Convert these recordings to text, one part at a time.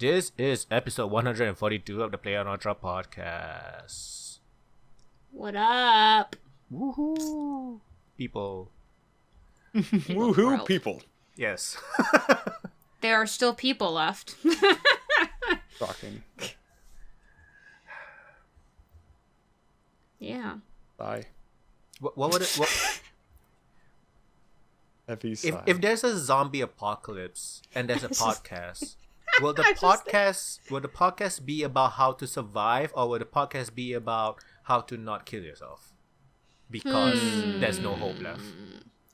This is episode 142 of the playonultra podcast. What up? Woohoo! People. Woohoo, people. Yes. There are still people left. Shocking. Yeah. Sigh. What would it... Heavy sigh. If there's a zombie apocalypse and there's a podcast, will the podcast be about how to survive, or will the podcast be about how to not kill yourself? Because there's no hope left.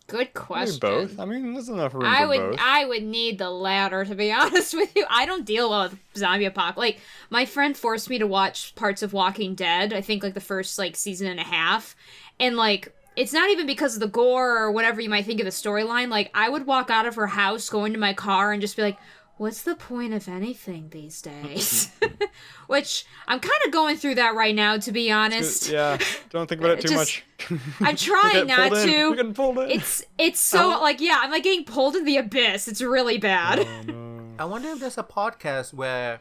Good question. Both. I mean, there's enough room for both. I would need the latter, to be honest with you. I don't deal well with zombie apocalypse. Like, my friend forced me to watch parts of Walking Dead. I think like the first season and a half, and like. It's not even because of the gore or whatever you might think of the storyline. Like, I would walk out of her house, go into my car, and just be like, what's the point of anything these days? Which, I'm kind of going through that right now, to be honest. Yeah, don't think about it too much. I'm trying not to. You're getting pulled in. It's so, I'm like getting pulled into the abyss. It's really bad. Oh, no. I wonder if there's a podcast where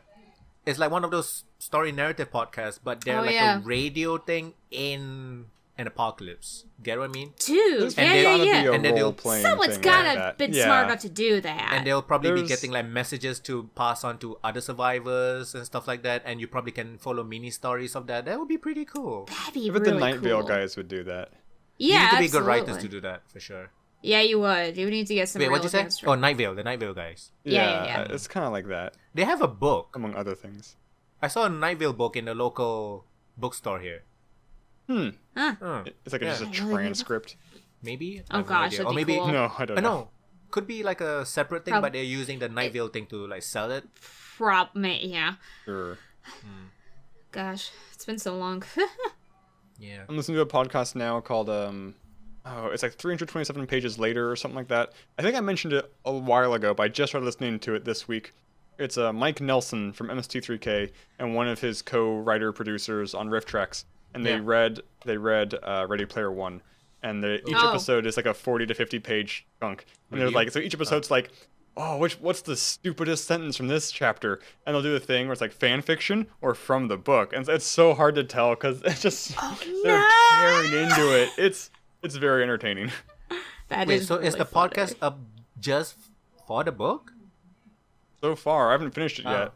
it's like one of those story narrative podcasts, but they're a radio thing in an apocalypse. Get what I mean? Dude, yeah. And then they'll someone's gotta been smart enough to do that. And they'll probably be getting like messages to pass on to other survivors and stuff like that. And you probably can follow mini stories of that. That would be pretty cool. That'd be But really the Night Vale cool. guys would do that. Yeah, you need to be absolutely. good writers to do that for sure. Yeah, you would. You would need to get some. Wait, real what'd you say? advanced Oh, Night Vale, the Night Vale guys. Yeah. It's kind of like that, They have a book. among other things. I saw a Night Vale book in the local bookstore here. It's like just a transcript. Maybe. Oh gosh, that'd or be maybe cool. No, I don't know. no, could be like a separate thing, but they're using the Night Vale thing to like sell it. Yeah. Sure. Gosh, it's been so long. Yeah. I'm listening to a podcast now called it's like 327 pages later or something like that. I think I mentioned it a while ago, but I just started listening to it this week. It's Mike Nelson from MST3K and one of his co-writer producers on Riff Tracks, and they read Ready Player One, and each episode is like a 40 to 50 page chunk, and they're like, so each episode's like, oh, what's the stupidest sentence from this chapter? And they'll do the thing where it's like fan fiction or from the book, and it's so hard to tell because it's just they're carried into it. It's very entertaining. Is the podcast up just for the book? So far, I haven't finished it yet.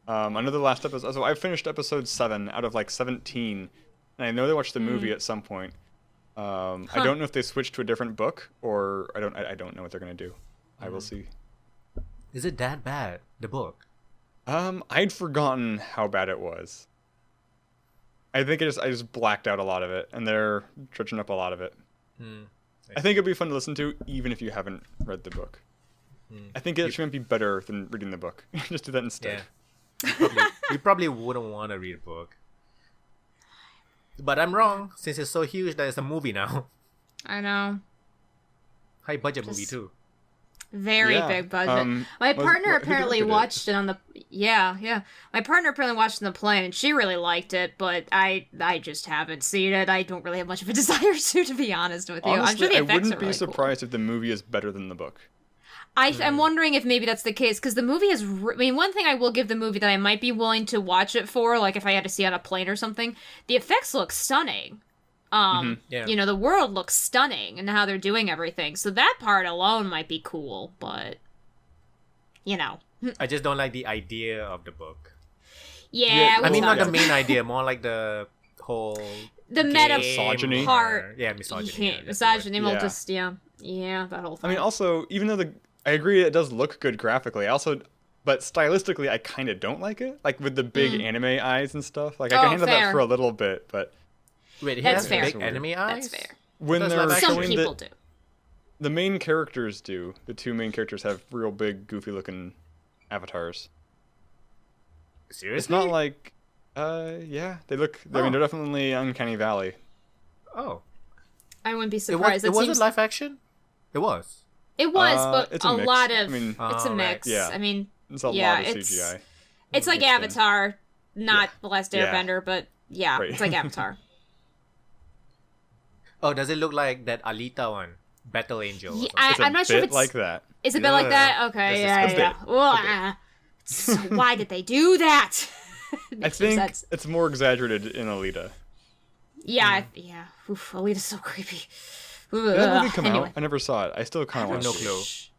I know the last episode. So I finished episode 7 out of like 17, and I know they watched the movie at some point. I don't know if they switched to a different book, or I don't know what they're gonna do. I will see. Is it that bad? The book? I'd forgotten how bad it was. I think I just blacked out a lot of it, and they're trudging up a lot of it. I think it'd be fun to listen to, even if you haven't read the book. I think it actually might be better than reading the book. Just do that instead. Yeah. We probably wouldn't want to read a book. But I'm wrong, since it's so huge that it's a movie now. I know. High budget movie too. Very big budget. My partner apparently watched it on the My partner apparently watched it on the plane, and she really liked it. But I just haven't seen it. I don't really have much of a desire to be honest with you. Honestly, I'm sure the effects I wouldn't are be really surprised if the movie is better than the book. I'm wondering if maybe that's the case, because the movie is... I mean, one thing I will give the movie that I might be willing to watch it for, like if I had to see it on a plane or something, the effects look stunning. You know, the world looks stunning and how they're doing everything. So that part alone might be cool, but, you know. I just don't like the idea of the book. Yeah, I mean, not the main idea, more like the whole... The meta misogyny part. Yeah, misogyny. Yeah, misogyny, yeah, that whole thing. I mean, also, even though I agree it does look good graphically, but stylistically, I kind of don't like it. Like, with the big anime eyes and stuff. Like, I can handle that for a little bit, but... Wait, he That's has fair. big anime eyes? That's fair. When they're Some showing people do. The main characters do. The two main characters have real big, goofy-looking avatars. Seriously? It's not like... yeah. They look... I mean, they're definitely Uncanny Valley. Oh. I wouldn't be surprised. It wasn't live action? It was. It was, but it's a mix. lot of... I mean, it's a mix. Yeah. I mean... It's a lot of CGI. It's like Avatar, not The Last Yeah. Airbender, but yeah, Right. it's like Avatar. Oh, does it look like that Alita one? Battle Angel. Or Yeah, something? It's a I'm not bit sure if it's like that. Is it a bit like that? Okay, It's yeah. a bit. Well, So why did they do that? I think it's more exaggerated in Alita. Yeah, yeah. Oof, Alita's so creepy. Did that movie come out? I never saw it. I still kind of want to no see clue. it.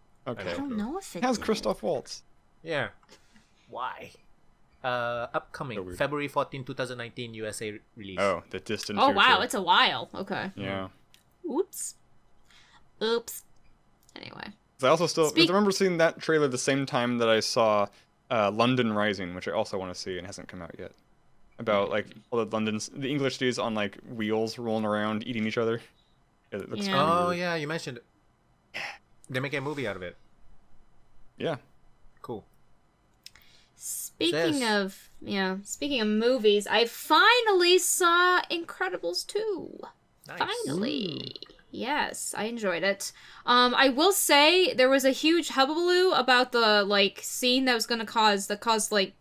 Okay. I don't know if it How's did. Christoph Waltz? Yeah. Why? Upcoming So weird. February 14, 2019 USA release. Oh, the distant Oh future. wow, it's a while. Okay. Yeah. Oops. Anyway. I also still I remember seeing that trailer the same time that I saw London Rising, which I also want to see and hasn't come out yet. About like all the English dudes on like wheels rolling around eating each other. It looks Yeah. kinda Oh weird. yeah, you mentioned it. They're making a movie out of it. Yeah. Cool. Speaking of movies, I finally saw Incredibles 2. Nice. Finally. Yes, I enjoyed it. I will say there was a huge hullabaloo about the like scene that was going to cause like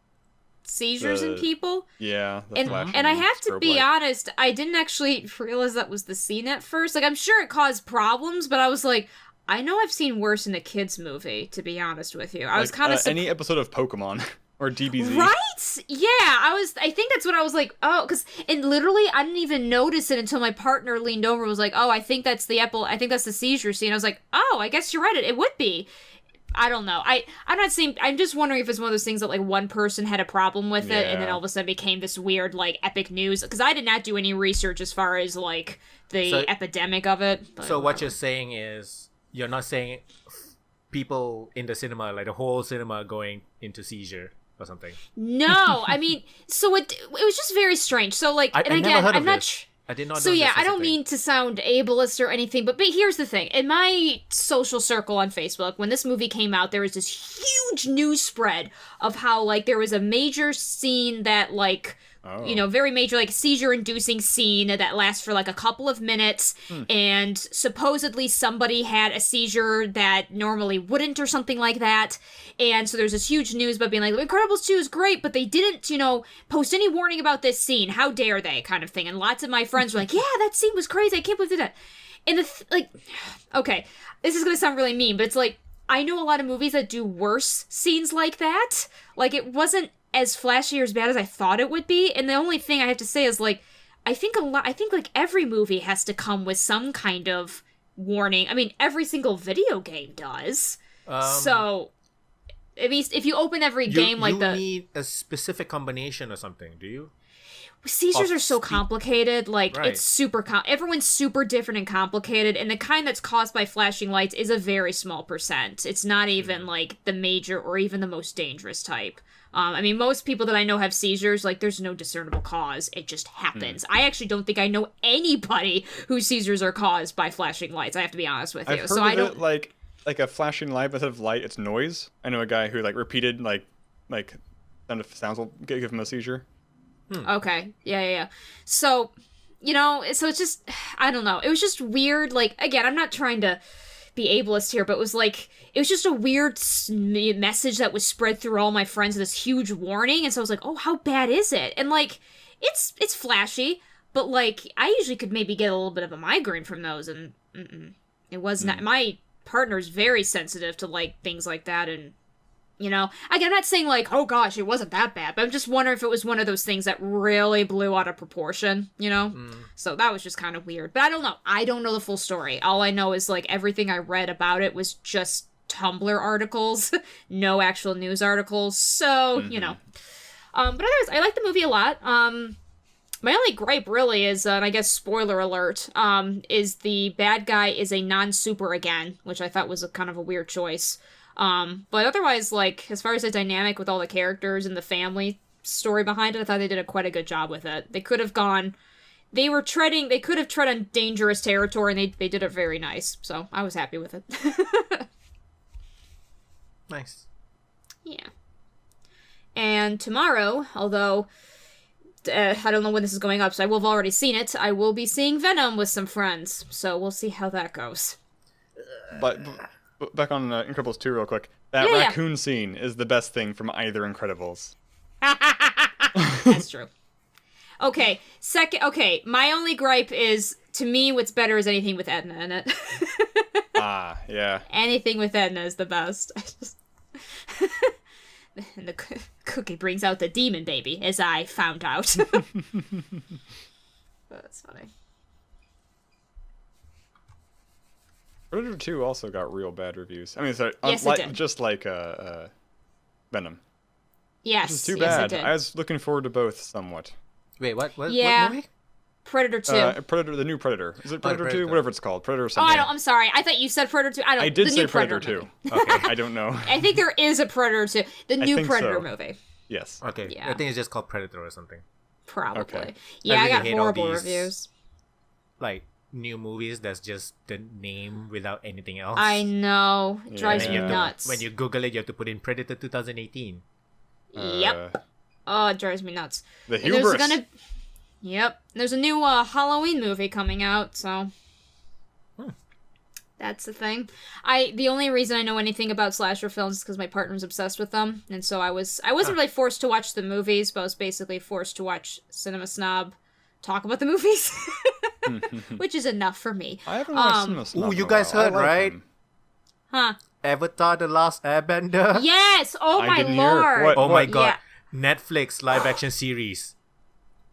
seizures in people. Yeah. The And flashing I have to strobe be light. honest, I didn't actually realize that was the scene at first. Like I'm sure it caused problems, but I was like, I know I've seen worse in a kids movie, to be honest with you. I was kind of any episode of Pokemon or DBZ. Right? Yeah, I think that's what I was like, oh, because, and literally, I didn't even notice it until my partner leaned over and was like, oh, I think that's the seizure scene. I was like, oh, I guess you're right, it would be. I don't know. I'm not saying, I'm just wondering if it's one of those things that, like, one person had a problem with it, and then Yeah. all of a sudden became this weird, like, epic news, because I did not do any research as far as, like, the epidemic of it. But So what you're saying is, you're not saying people in the cinema, like the whole cinema going into seizure or something. No, I mean, so it was just very strange. So, like, I and again, never heard I'm of not... this. I did not So know yeah, this I was a don't thing. mean to sound ableist or anything, but here's the thing. In my social circle on Facebook, when this movie came out, there was this huge news spread of how, like, there was a major scene that, like, very major, like, seizure-inducing scene that lasts for, like, a couple of minutes, and supposedly somebody had a seizure that normally wouldn't or something like that, and so there's this huge news about being like, Incredibles 2 is great, but they didn't, post any warning about this scene. How dare they, kind of thing. And lots of my friends were like, yeah, that scene was crazy. I can't believe they did that. And okay, this is gonna sound really mean, but it's like, I know a lot of movies that do worse scenes like that. Like, it wasn't as flashy or as bad as I thought it would be, and the only thing I have to say is, like, I think like every movie has to come with some kind of warning. I mean, every single video game does. So, at least if you open every game like you need a specific combination or something, do you? Seizures are so complicated, like, Right. it's super everyone's super different and complicated, and the kind that's caused by flashing lights is a very small percent. It's not even, like, the major or even the most dangerous type. I mean, most people that I know have seizures, like, there's no discernible cause. It just happens. I actually don't think I know anybody whose seizures are caused by flashing lights, I have to be honest with you. I've heard So of I don't... it like a flashing light, but instead of light, it's noise. I know a guy who, like, repeated, like sounds will give him a seizure. Okay. Yeah. So, so it's just, I don't know. It was just weird. Like, again, I'm not trying to be ableist here, but it was just a weird message that was spread through all my friends, this huge warning. And so I was like, oh, how bad is it? And, like, it's flashy, but, like, I usually could maybe get a little bit of a migraine from those. And it was not, my partner's very sensitive to, like, things like that. And, again, I'm not saying, like, oh gosh, it wasn't that bad, but I'm just wondering if it was one of those things that really blew out of proportion, So that was just kind of weird. But I don't know. I don't know the full story. All I know is, like, everything I read about it was just Tumblr articles, no actual news articles. So, but otherwise, I like the movie a lot. My only gripe really is, and I guess spoiler alert, is the bad guy is a non-super again, which I thought was a kind of a weird choice. But otherwise, like, as far as the dynamic with all the characters and the family story behind it, I thought they did quite a good job with it. They could have tread on dangerous territory, and they did it very nice. So I was happy with it. Nice. Yeah. And tomorrow, although I don't know when this is going up, so I will have already seen it, I will be seeing Venom with some friends. So we'll see how that goes. But back on Incredibles 2 real quick. That raccoon scene is the best thing from either Incredibles. That's true. Okay, my only gripe is, to me, what's better is anything with Edna in it. Yeah. Anything with Edna is the best. And the cookie brings out the demon baby, as I found out. That's funny. Predator 2 also got real bad reviews. I mean, sorry, Yes, it did. just like Venom. Yes, Which is too yes, it bad. did. I was looking forward to both somewhat. Wait, what? Yeah. What movie? Predator 2. Predator, the new Predator. Is it Predator 2? Predator. Whatever it's called. Predator Oh, something. I'm sorry. I thought you said Predator 2. I did the say new Predator movie. 2. Okay. I don't know. I think there is a Predator 2. The new think Predator so. movie. Yes. Okay. Yeah. I think it's just called Predator or something. Probably. Okay. Yeah, I I, really got hate all horrible these- reviews. Like new movies that's just the name without anything else. I know. It drives Yeah. me You have to- nuts. When you Google it, you have to put in Predator 2018. Yep. Oh, it drives me nuts. The And there's hubris. Yep. There's a new Halloween movie coming out, so that's the thing. The only reason I know anything about slasher films is because my partner's obsessed with them, and so I wasn't really forced to watch the movies, but I was basically forced to watch Cinema Snob talk about the movies, which is enough for me. I haven't watched Cinema Snob Ooh, in you a guys while. I heard, like right? him. Huh? Avatar: The Last Airbender. Yes. Oh I my didn't hear. lord. What? Oh my What? god. Netflix live action series.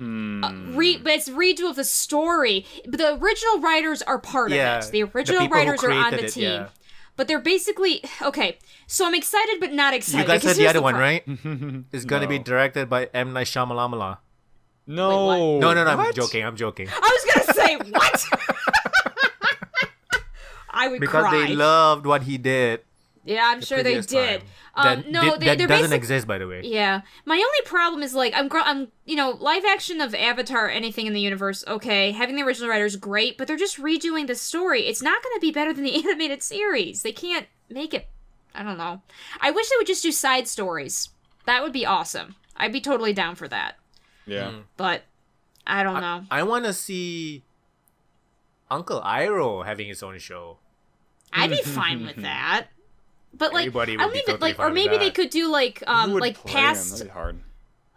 But it's redo of the story. But the original writers are part Yeah, of it. The the original people who writers are on created the it, team. yeah. But they're basically okay. So I'm excited, but not excited. You guys heard because the here's other one, pro- right? It's gonna be No. directed by M. Night Shyamalan. No. No, I'm What? joking. I'm joking. I was gonna say what? I would Because cry. they loved what he did. Yeah, I'm sure they previous did. time. No, that they're doesn't basically. exist, by the way. Yeah, my only problem is like I'm live action of Avatar or anything in the universe. Okay, having the original writers great, but they're just redoing the story. It's not going to be better than the animated series. They can't make it. I don't know. I wish they would just do side stories. That would be awesome. I'd be totally down for that. Yeah. But I don't know. I want to see Uncle Iroh having his own show. I'd be fine with that. But like, Everybody I would don't be even totally like, fine or with maybe they that. could do like, Who would like play him? past. That'd be hard.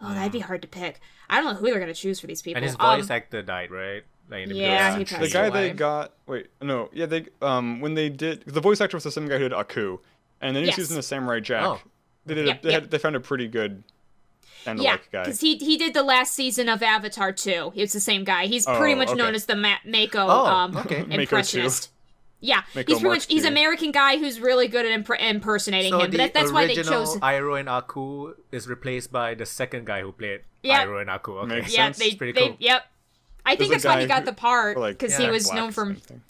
Oh, that'd be hard to pick. I don't know who they're gonna choose for these people. And his voice actor died, right? Like in the middle of Yeah, the he century. The passed guy away. they got. Wait, no. Yeah, they when they did the voice actor was the same guy who did Aku, and then he was Yes. using the Samurai Jack. Oh. They did. Yep, they yep. they found a pretty good Yeah, like guy. because he did the last season of Avatar 2. It's the same guy. He's Oh, pretty much okay. known as the Mako Oh, okay. Mako impressionist. Yeah, Mako he's pretty Mark much he's II. an American guy who's really good at impersonating So him. the But that's why they original chose. Iroh and Aku is replaced by the second guy who played Yeah. Iroh and Aku. Okay. Makes Yeah, sense. they Pretty they cool. yep. I think There's that's a why he guy got the part Or, like, because Yeah. he was Black, known from same thing.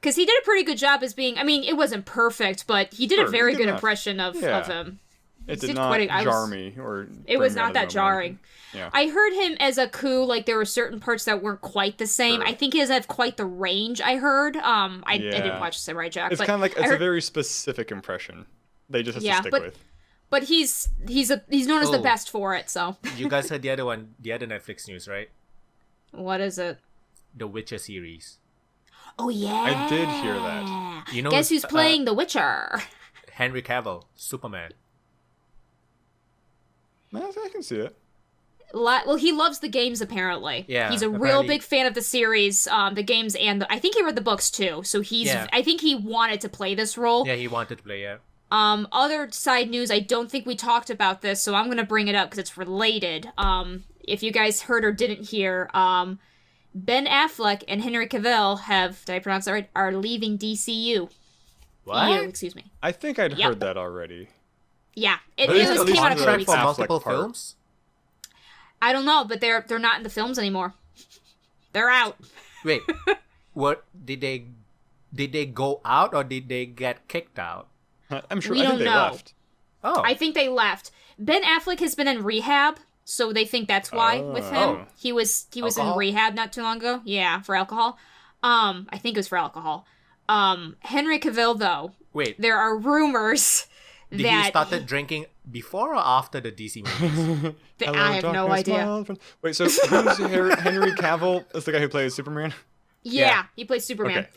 because he did a pretty good job as being. I mean, it wasn't perfect, but he did Sure, a very he did good enough. impression of Yeah. him. It did did not quite a- I was- jar me or. It bring was me out not of that the moment. jarring. Yeah. I heard him as a coup, like there were certain parts that weren't quite the same. Sure. I think he doesn't have quite the range. I heard. I didn't Yeah. watch Samurai Jack, It's but kind of like I it's heard- a very specific impression. They just have Yeah, to stick but- with. But he's known as the Oh. best for it. So You guys heard the other one, the other Netflix news, right? what is it? The Witcher series. Oh yeah, I did hear that. You know, Guess who's playing The Witcher? Henry Cavill, Superman. I can see it. Well, he loves the games apparently. Yeah, he's a real apparently- big fan of the series, the games, and I think he read the books too. So he's. Yeah. I think he wanted to play this role. Yeah, he wanted to play. Yeah. Other side news, I don't think we talked about this, so I'm gonna bring it up because it's related. If you guys heard or didn't hear, Ben Affleck and Henry Cavill have, did I pronounce that right? Are leaving DCU. What? EU, excuse me. I think I'd Yep. heard that already. Yeah, it, But it is was at came least out a on couple contract weeks for ago. Affleck multiple part. films? I don't know, but they're not in the films anymore. They're out. Wait, what did they go out or did they get kicked out? I'm sure. We I think don't they know. left. Oh, I think they left. Ben Affleck has been in rehab, so they think that's why with him. Oh. He was in Alcohol? rehab not too long ago. Yeah, for alcohol. I think it was for alcohol. Henry Cavill though, wait. there are rumors Did he that started drinking before or after the DC movies? I have no Darkness, idea. my old friend. Wait, so who's Henry Cavill? Is the guy who plays Superman? Yeah, he plays Superman. Okay.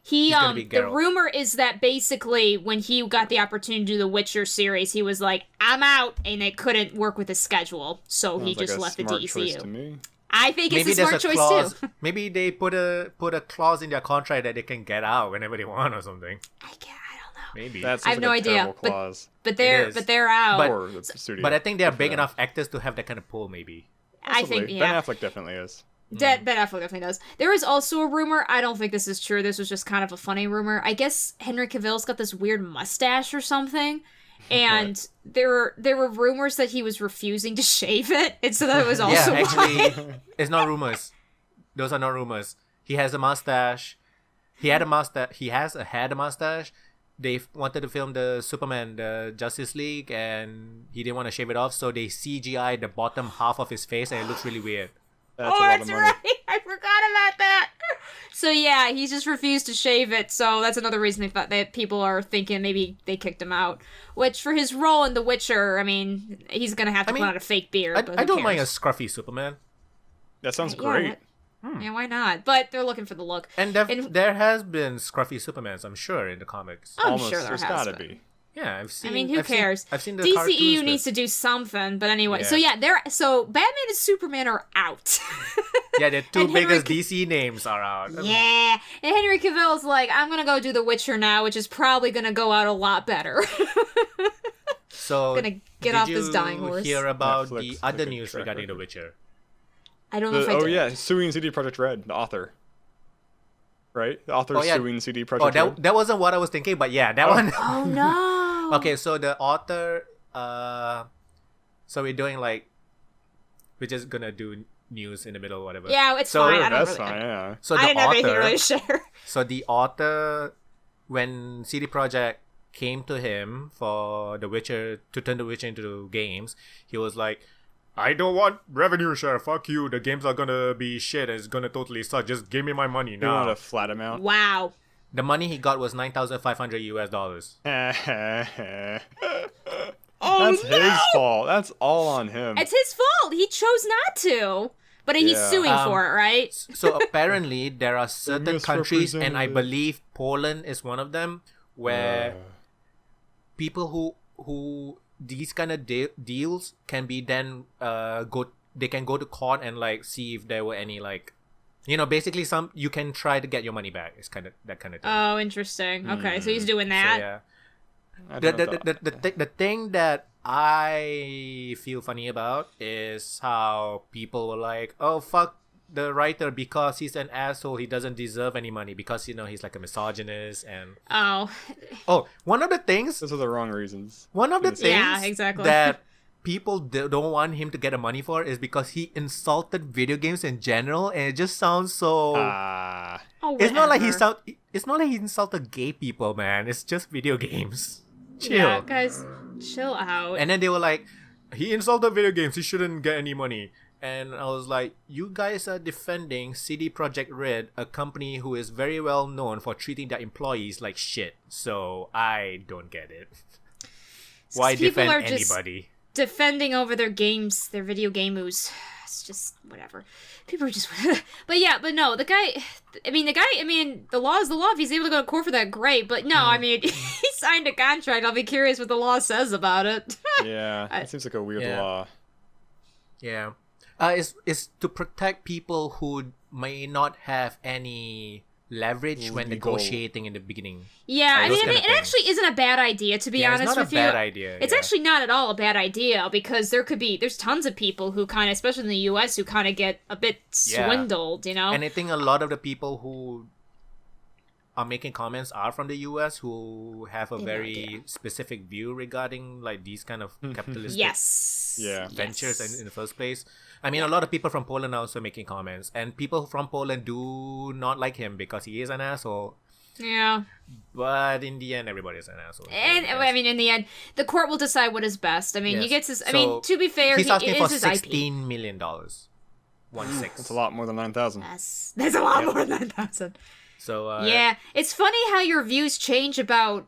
He gonna be the Geralt. rumor is that basically when he got the opportunity to do the Witcher series, he was like, "I'm out," and it couldn't work with his schedule, so he Sounds like just a left the smart choice to DCU. me. I think it's Maybe a there's smart a choice clause. too. Maybe they put a clause in their contract that they can get out whenever they want or something. I don't know. That I seems have like no a idea. terrible clause. But is. they're out. But- Or the studio. But I think they're Good for big them. enough actors to have that kind of pull, maybe. I think Possibly. yeah. Ben Affleck definitely is. Ben Affleck definitely does. There is also a rumor. I don't think this is true. This was just kind of a funny rumor. I guess Henry Cavill's got this weird mustache or something, and there were rumors that he was refusing to shave it, and so that was also Yeah, why. actually, it's not rumors. Those are not rumors. He has a mustache. He had a mustache. Had a mustache. They wanted to film the Superman, the Justice League, and he didn't want to shave it off, so they CGI the bottom half of his face, and it looks really weird. That's a lot That's of money. right. I forgot about that. So yeah, he just refused to shave it. So that's another reason they thought that people are thinking maybe they kicked him out. Which for his role in The Witcher, I mean, he's gonna have to put on a fake beard. But I who don't mind a cares? scruffy Superman. That sounds Yeah, great. Yeah, why not? But they're looking for the look. And there has been scruffy Supermans, I'm sure, in the comics. I'm Almost. sure there There's has gotta been. be. Yeah, I've seen. I mean, who I've seen- cares? I've seen the DCEU cartoons needs with- to do something, but anyway. Yeah. So yeah, so Batman and Superman are out. Yeah, the two And Henry biggest DC names are out. Yeah, and Henry Cavill's like, I'm gonna go do The Witcher now, which is probably gonna go out a lot better. So Gonna get did off this you dying horse. hear about Netflix, the other the news track regarding The record. Witcher? I don't know if I Oh did. yeah, suing CD Projekt Red, the author. Right? The author Oh, yeah. suing CD Projekt Oh, Red. that wasn't what I was thinking, but yeah, that one. Oh no. Okay, so the author, so we're doing like, we're just gonna do news in the middle or whatever. Yeah, it's So fine. I don't That's really. fine, yeah. So I the didn't have anything author, really to share. so the author, when CD Projekt came to him for The Witcher, to turn The Witcher into games, he was like, I don't want revenue share, fuck you, the games are gonna be shit, it's gonna totally suck, just give me my money You want now. a flat amount? Wow. The money he got was $9,500 US. Oh, That's his fault. That's all on him. It's his fault. He chose not to. But he's Yeah. suing for it, right? So apparently there are certain countries, and I misrepresented. believe Poland is one of them, where people who these kind of deals can be then they can go to court and like see if there were any like, you know, basically you can try to get your money back. It's kind of that kind of thing. Oh, interesting. Okay, so he's doing So, that. yeah. I The, don't the, know. the thing that I feel funny about is how people were like, oh fuck the writer because he's an asshole, he doesn't deserve any money because, you know, he's like a misogynist. And one of the things Those are the wrong reasons. things Yeah, exactly. that people don't want him to get a money for is because he insulted video games in general, and it just sounds so Oh, it's not like whatever. it's not like he insulted gay people, man. It's just video games. Chill. Yeah, guys, chill out. And then they were like, he insulted video games, he shouldn't get any money. And I was like, you guys are defending CD Projekt Red, a company who is very well known for treating their employees like shit. So I don't get it. Why people defend are just anybody? defending over their games, their video games. It's just whatever. People are just. But no, the guy. The law is the law. If he's able to go to court for that, great. But no, I mean, he signed a contract. I'll be curious what the law says about it. Yeah, that seems like a weird Yeah. law. Yeah. It's to protect people who may not have any leverage when Legal. negotiating in the beginning. Yeah, I Those mean, kind of it things. actually isn't a bad idea, to be Yeah, honest it's not with a you. bad idea. It's yeah. actually not at all a bad idea because there's tons of people who kind of, especially in the U.S., who kind of get a bit Yeah. swindled, you know? And I think a lot of the people who are making comments are from the US, who have a They have no very idea. specific view regarding like these kind of capitalistic Yes. Yeah. ventures Yes. in the first place. I mean, a lot of people from Poland are also making comments, and people from Poland do not like him because he is an asshole. Yeah. But in the end, everybody's an asshole. And, Yes. I mean, in the end, the court will decide what is best. I mean, he Yes. gets his... I So, mean, to be fair, he's asking it for is his IP. $16 million. 1-6. That's a lot more than 9,000. That's a lot Yep. more than 9,000. So Yeah, it's funny how your views change about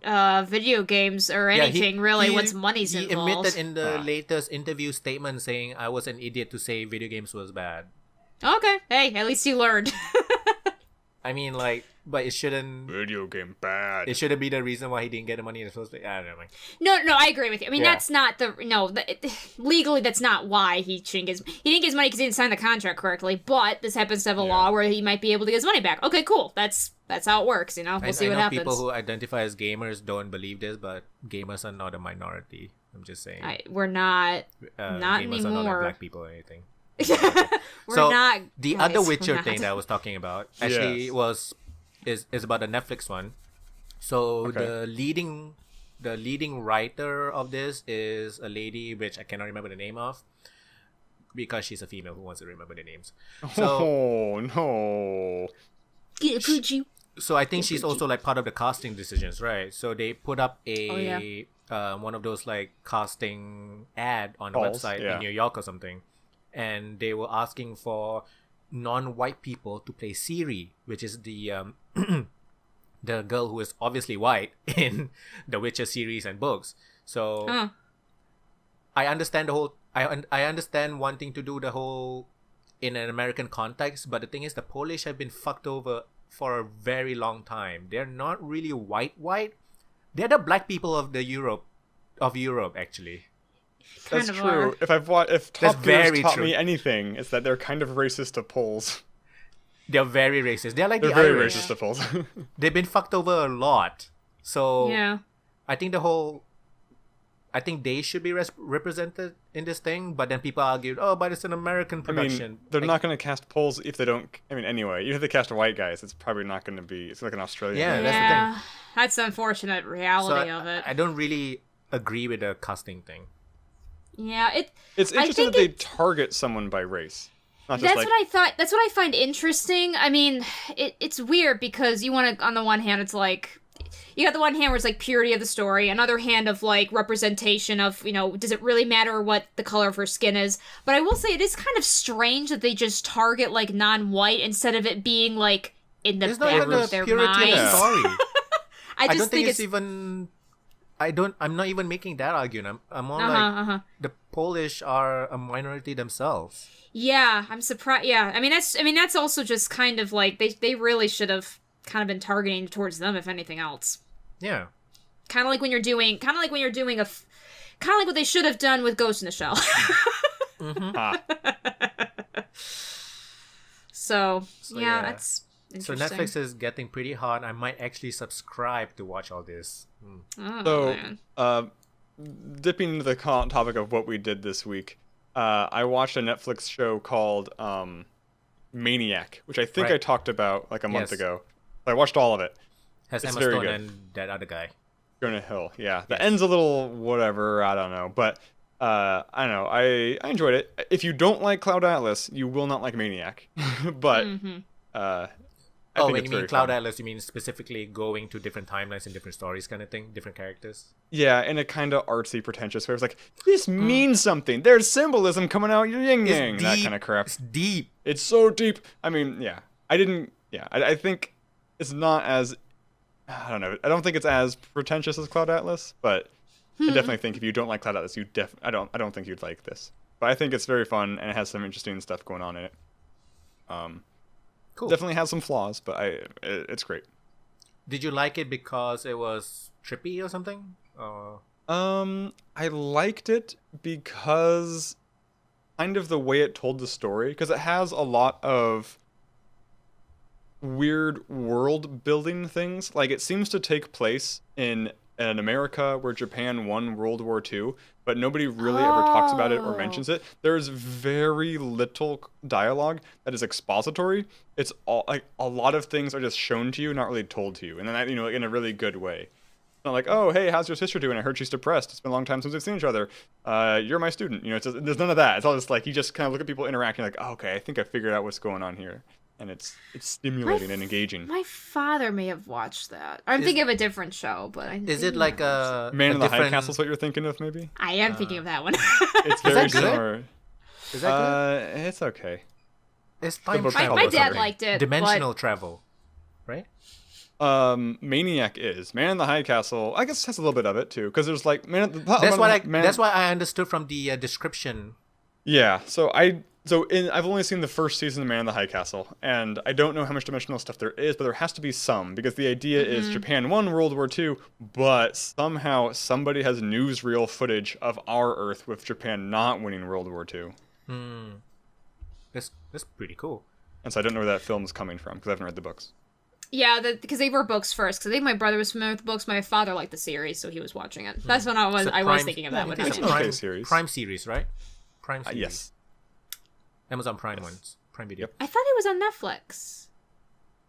video games or Yeah, anything, really, once money's he involved. admitted in the latest interview statement saying, I was an idiot to say video games was bad. Okay, hey, at least you learned. I mean, like, But it shouldn't. Video game bad. It shouldn't be the reason why he didn't get the money in the first place. I don't know. No, I agree with you. I mean, that's not legally that's not why he didn't get his money because he didn't sign the contract correctly. But this happens to have a law where he might be able to get his money back. Okay, cool. That's how it works. You know, we'll see what happens. People who identify as gamers don't believe this, but gamers are not a minority. I'm just saying. We're not gamers anymore. Are not like black people or anything. We're not. The other Witcher thing that I was talking about actually is about the Netflix one. So the leading writer of this is a lady which I cannot remember the name of because she's a female who wants to remember the names. So, no. So I think she's also like part of the casting decisions, right? So they put up a one of those like casting ad on a website in New York or something, and they were asking for non-white people to play Ciri, which is the the girl who is obviously white in the Witcher series and books. So I understand the whole. I understand wanting to do the whole in an American context, but the thing is, the Polish have been fucked over for a very long time. They're not really white. They're the black people of Europe actually. That's true. If Top Gear's taught me anything, it's that they're kind of racist to Poles. They're very racist. They're like they're the very Irish. racist to Poles. They've been fucked over a lot. So I think I think they should be represented in this thing, but then people argued, but it's an American production. I mean, they're not going to cast Poles if they don't. I mean, anyway, even if they cast white guys, it's probably not going to be. It's like an Australian. Yeah, that's the thing. That's the unfortunate reality of it. I don't really agree with the casting thing. Yeah, it's interesting that they target someone by race. Not just what I thought. That's what I find interesting. I mean, it's weird because you want to. On the one hand, it's like. You got the one hand where it's like purity of the story, another hand of like representation of, does it really matter what the color of her skin is? But I will say it is kind of strange that they just target like non-white instead of it being like in the back of their minds. Story. I don't think it's even. I'm not even making that argument. I'm more like the Polish are a minority themselves. Yeah, I'm surprised. Yeah, I mean that's also just kind of like they really should have kind of been targeting towards them if anything else. Yeah. Kind of like what they should have done with Ghost in the Shell. So yeah, that's interesting. So Netflix is getting pretty hot. I might actually subscribe to watch all this. Dipping into the topic of what we did this week, I watched a Netflix show called Maniac, which I think I talked about like a month ago. I watched all of it. Has Emma Stone and that other guy. Jonah Hill, yeah. The end's a little whatever, I don't know. But, I don't know. I enjoyed it. If you don't like Cloud Atlas, you will not like Maniac. But, I think when it's you mean very Cloud fun. Atlas, you mean specifically going to different timelines and different stories kind of thing? Different characters? Yeah, in a kind of artsy, pretentious way. It's like, this means something. There's symbolism coming out your yin-yang. That kind of crap. It's deep. It's so deep. I mean, yeah. I think it's not as... I don't know. I don't think it's as pretentious as Cloud Atlas, but I definitely think if you don't like Cloud Atlas, I don't think you'd like this. But I think it's very fun and it has some interesting stuff going on in it. Cool. Definitely has some flaws, but it's great. Did you like it because it was trippy or something? I liked it because kind of the way it told the story, because it has a lot of weird world building things. Like, it seems to take place in an America where Japan won World War II, but nobody really ever talks about it or mentions it. There's very little dialogue that is expository. It's all like a lot of things are just shown to you, not really told to you, and then in a really good way. Not like, oh, hey, how's your sister doing? I heard she's depressed. It's been a long time since we've seen each other. You're my student. There's none of that. It's all just like you just kind of look at people interacting, like, oh, okay, I think I figured out what's going on here. And it's stimulating and engaging. My father may have watched that. I'm thinking of a different show, but is it like a Man in the High Castle? Is what you're thinking of, maybe? I am thinking of that one. It's very similar. Is that good? It's okay. It's time travel. My dad liked it. Dimensional travel, right? Maniac is Man in the High Castle. I guess has a little bit of it too, because there's like That's why I understood from the description. Yeah, so I've only seen the first season of Man in the High Castle, and I don't know how much dimensional stuff there is, but there has to be some, because the idea is Japan won World War II, but somehow somebody has newsreel footage of our Earth with Japan not winning World War II. That's pretty cool. And so I don't know where that film is coming from, because I haven't read the books. Yeah, because they were books first. Because I think my brother was familiar with the books. My father liked the series, so he was watching it. That's when I was thinking of that one. It's a Prime series, right? Prime series. Yes. Amazon Prime ones. Prime Video. I thought it was on Netflix.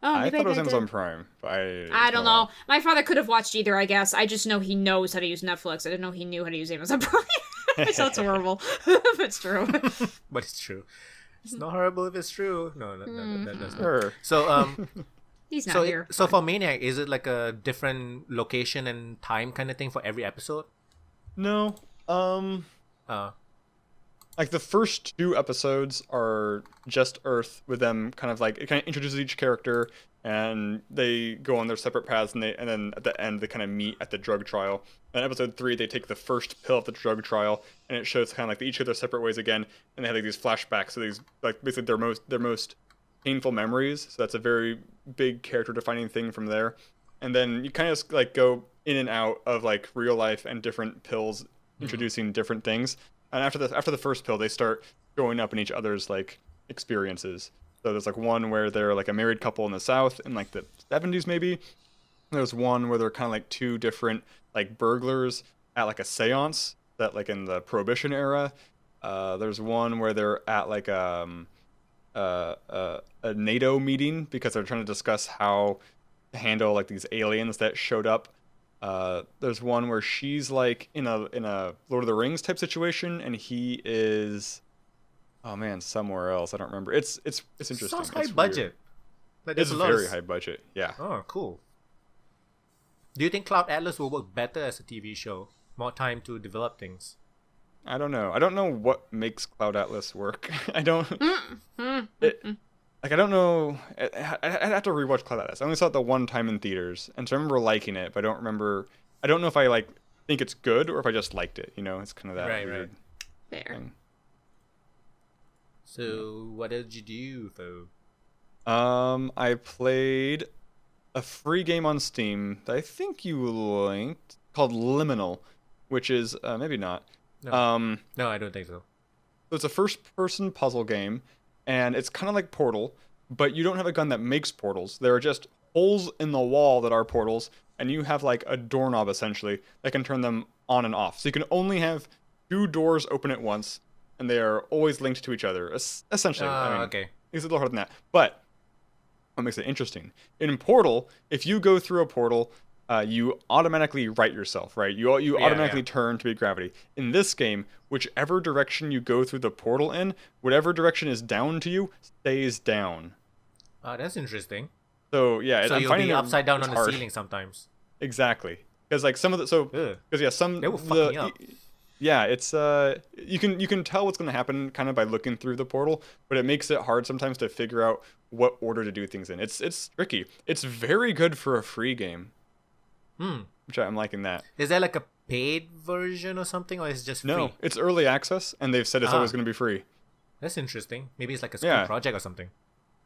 Oh, I thought it was Amazon Prime. But I don't know. My father could have watched either, I guess. I just know he knows how to use Netflix. I didn't know he knew how to use Amazon Prime. It sounds horrible. If it's true. But it's true. It's not horrible if it's true. No, that's not. So, he's not here. So for Maniac, is it like a different location and time kind of thing for every episode? No. Like the first 2 episodes are just Earth with them kind of introduces each character and they go on their separate paths and then at the end they kind of meet at the drug trial. And episode 3 they take the first pill of the drug trial and it shows kind of like each of their separate ways again, and they have like these flashbacks, so these like basically their most painful memories. So that's a very big character defining thing from there. And then you kind of like go in and out of like real life and different pills introducing different things. And after the first pill, they start showing up in each other's like experiences. So there's like one where they're like a married couple in the South in like the 70s maybe. There's one where they're kind of like 2 different like burglars at like a seance that like in the Prohibition era. There's one where they're at like a NATO meeting because they're trying to discuss how to handle like these aliens that showed up. There's one where she's like in a Lord of the Rings type situation, and he is, oh man, somewhere else. I don't remember. It's interesting. Sounds high budget. Like, it's very high budget. Yeah. Oh, cool. Do you think Cloud Atlas will work better as a TV show? More time to develop things. I don't know. I don't know what makes Cloud Atlas work. I don't. I don't know. I'd have to rewatch Cloud Atlas. I only saw it the one time in theaters, and so I remember liking it, but I don't remember. I don't know if I like think it's good or if I just liked it. You know, it's kind of that weird thing. So, what did you do, Fo? I played a free game on Steam that I think you linked called Liminal, which is maybe not. No, I don't think so. So it's a first-person puzzle game. And it's kind of like Portal, but you don't have a gun that makes portals. There are just holes in the wall that are portals, and you have like a doorknob essentially that can turn them on and off. So you can only have 2 doors open at once, and they are always linked to each other. Essentially, okay. It's a little harder than that. But what makes it interesting? In Portal, if you go through a portal, you automatically right yourself, right? You automatically turn to be gravity. In this game, whichever direction you go through the portal in, whatever direction is down to you stays down. That's interesting. So yeah, so I'm you'll finding be upside down on hard. the ceiling sometimes. Exactly, because like some of the they will fuck me up. Yeah, it's you can tell what's going to happen kind of by looking through the portal, but it makes it hard sometimes to figure out what order to do things in. It's tricky. It's very good for a free game. Which I'm liking that. Is there like a paid version or something, or is it just free? No, it's early access, and they've said it's always going to be free. That's interesting. Maybe it's like a school project or something.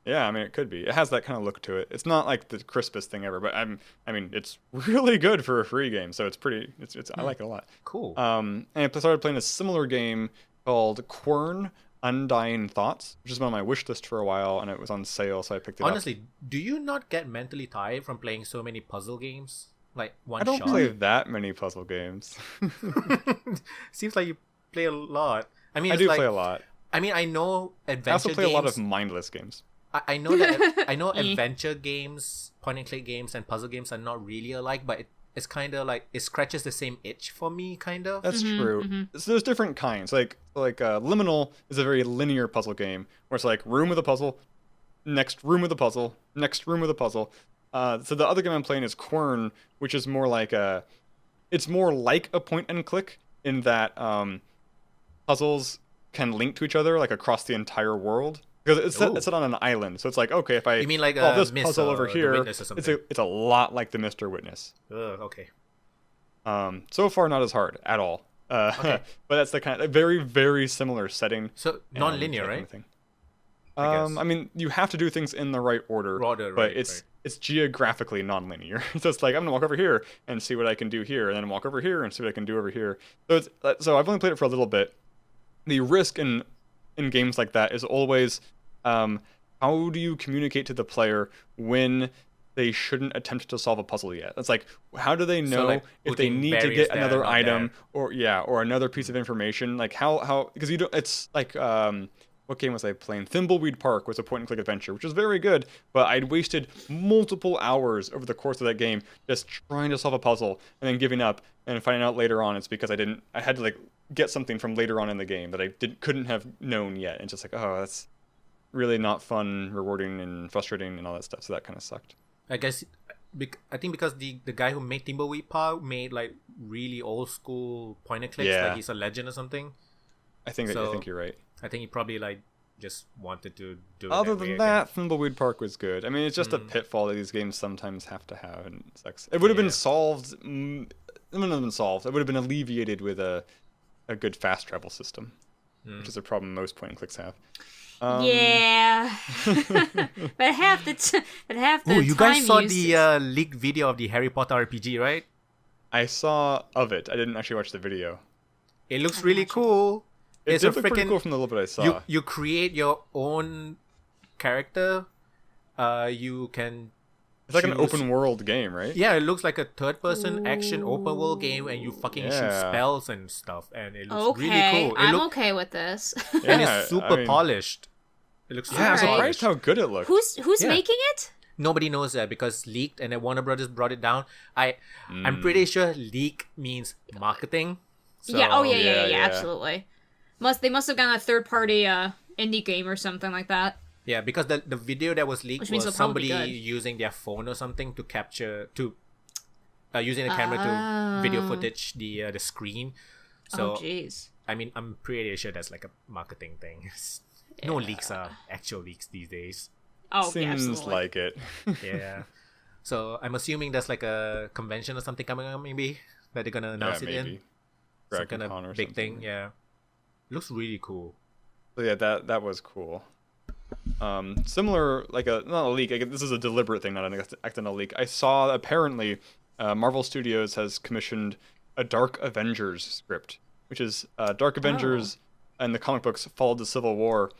Yeah, I mean, it could be. It has that kind of look to it. It's not like the crispest thing ever, but I mean, it's really good for a free game, so it's pretty. I like it a lot. Cool. And I started playing a similar game called Quern Undying Thoughts, which is on my wish list for a while, and it was on sale, so I picked it up. Honestly, do you not get mentally tired from playing so many puzzle games? Like one I don't shot? play that many puzzle games. Seems like you play a lot. I mean, I do play a lot. I mean, I know adventure. I also play games, a lot of mindless games. I know that I know adventure games, point and click games, and puzzle games are not really alike, but it's kind of like it scratches the same itch for me, kind of. That's true. So there's different kinds. Like Liminal is a very linear puzzle game where it's like room with a puzzle, next room with a puzzle, next room with a puzzle. So the other game I'm playing is Quern, which is more like a point and click in that puzzles can link to each other like across the entire world. Because it's set on an island, so it's like, okay, if I you mean like solve this Miss puzzle over here, it's a lot like the Mr. Witness. Okay. So far, not as hard at all. Okay. But that's the kind of very, very similar setting. So and non-linear, that kind right? of thing. I guess. I mean, you have to do things in the right order, Order, but right, it's geographically non-linear. So it's like I'm gonna walk over here and see what I can do here, and then walk over here and see what I can do over here. So I've only played it for a little bit. The risk in games like that is always, how do you communicate to the player when they shouldn't attempt to solve a puzzle yet? It's like, how do they know like, if they putting need to barriers get there, another not item there. or another piece of information? Like how because you don't. It's like what game was I playing? Thimbleweed Park was a point-and-click adventure, which was very good, but I'd wasted multiple hours over the course of that game just trying to solve a puzzle and then giving up and finding out later on it's because I had to like get something from later on in the game that I couldn't have known yet, and just like, oh, that's really not fun, rewarding, and frustrating, and all that stuff. So that kind of sucked. I guess I think because the guy who made Thimbleweed Park made like really old school point and clicks, Yeah. like he's a legend or something. I think So- you're right. I think he probably like just wanted to do it Other that way than again. that, Thimbleweed Park was good. I mean, it's just a pitfall that these games sometimes have to have, and it sucks. It would have been Yeah. solved. It wouldn't have been solved. It would have been alleviated with a good fast travel system, which is a problem most point and clicks have. Yeah. but half the Oh, you guys time saw use the is- leaked video of the Harry Potter RPG, right? I saw of it. I didn't actually watch the video. It looks really cool. It It's did a look pretty freaking cool from the little bit I saw. you create your own character. You can. It's like an choose- open world game, right? Yeah, it looks like a third-person action open world game, and you fucking shoot Yeah. spells and stuff, and it looks Okay, really cool. I'm okay with this. And Yeah, it's super I mean- polished. It looks super Yeah, I'm Alright. surprised polished. how good it looked. Who's Yeah. making it? Nobody knows that because leaked, and then Warner Brothers brought it down. I'm pretty sure leak means marketing. So, yeah. Oh yeah, Yeah, yeah. absolutely. They must have gotten a third party indie game or something like that. Yeah, because the video that was leaked Which means was it'll probably be somebody good. using their phone or something to capture using the camera to video footage the screen. So Oh jeez. I mean, I'm pretty sure that's like a marketing thing. No leaks are actual leaks these days. Oh yeah, Seems absolutely. like it. Yeah. So I'm assuming there's like a convention or something coming up, maybe that they're gonna announce it in. maybe. Some Dragon kind Con or of big something. thing. Yeah. Looks really cool. So yeah, that was cool. Similar, like not a leak. This is a deliberate thing, not an accidental leak. I saw apparently Marvel Studios has commissioned a Dark Avengers script, which is Dark Avengers and the comic books followed the Civil War,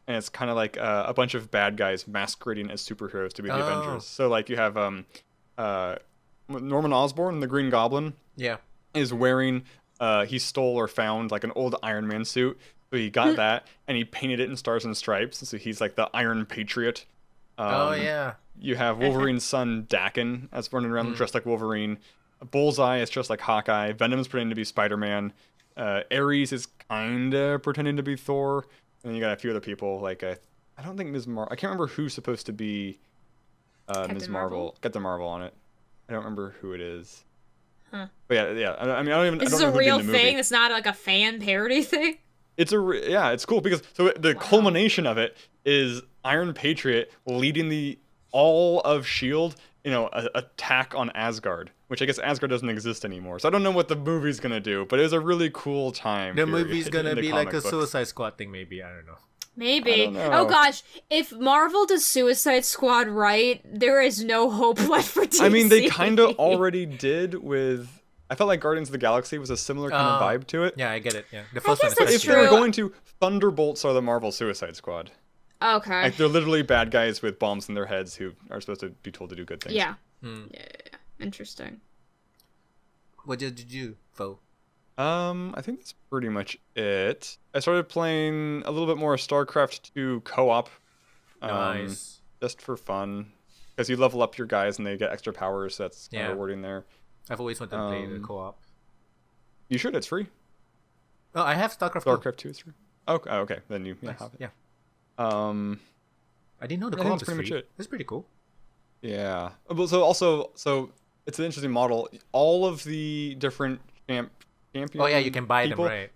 and it's kind of like a bunch of bad guys masquerading as superheroes to be the Avengers. So like you have Norman Osborn, the Green Goblin, Yeah. is wearing he stole or found like an old Iron Man suit. So he got that and he painted it in stars and stripes. So he's like the Iron Patriot. Oh yeah. You have Wolverine's son Daken as running around dressed like Wolverine. Bullseye is dressed like Hawkeye. Venom's pretending to be Spider-Man. Ares is kinda pretending to be Thor. And then you got a few other people like I don't think Ms. Marvel. I can't remember who's supposed to be Ms. Marvel. Captain Marvel on it. I don't remember who it is. Huh. But yeah. I mean, I don't even. Is I this don't a know who'd be in real the movie. thing? It's not like a fan parody thing. It's it's cool because the culmination of it is Iron Patriot leading all of Shield, attack on Asgard, which I guess Asgard doesn't exist anymore. So I don't know what the movie's gonna do, but it was a really cool time. The period movie's in gonna the be like comic a books. Suicide Squad thing, maybe. I don't know. Maybe. I don't know. Oh gosh, if Marvel does Suicide Squad right, there is no hope left for DC. I mean, they kind of already did with. I felt like Guardians of the Galaxy was a similar kind of vibe to it. Yeah, I get it. Yeah, the first guess one. that's If they especially. were true. going to, Thunderbolts are the Marvel Suicide Squad. Okay. Like they're literally bad guys with bombs in their heads who are supposed to be told to do good things. Yeah. Yeah. Interesting. What did you do, Fo? I think that's pretty much it. I started playing a little bit more StarCraft 2 co-op. Nice. Just for fun. Because you level up your guys and they get extra powers, so that's kind Yeah. of rewarding there. I've always wanted to play the co-op. You should, it's free. Oh, I have StarCraft. StarCraft 2 is free. Okay. Then you Nice. have it. Yeah. Um, I didn't know the I think co-op that's is pretty free. much it. That's pretty cool. yeah. Well, so it's an interesting model. All of the different champions. Oh yeah, you can buy people, them, right?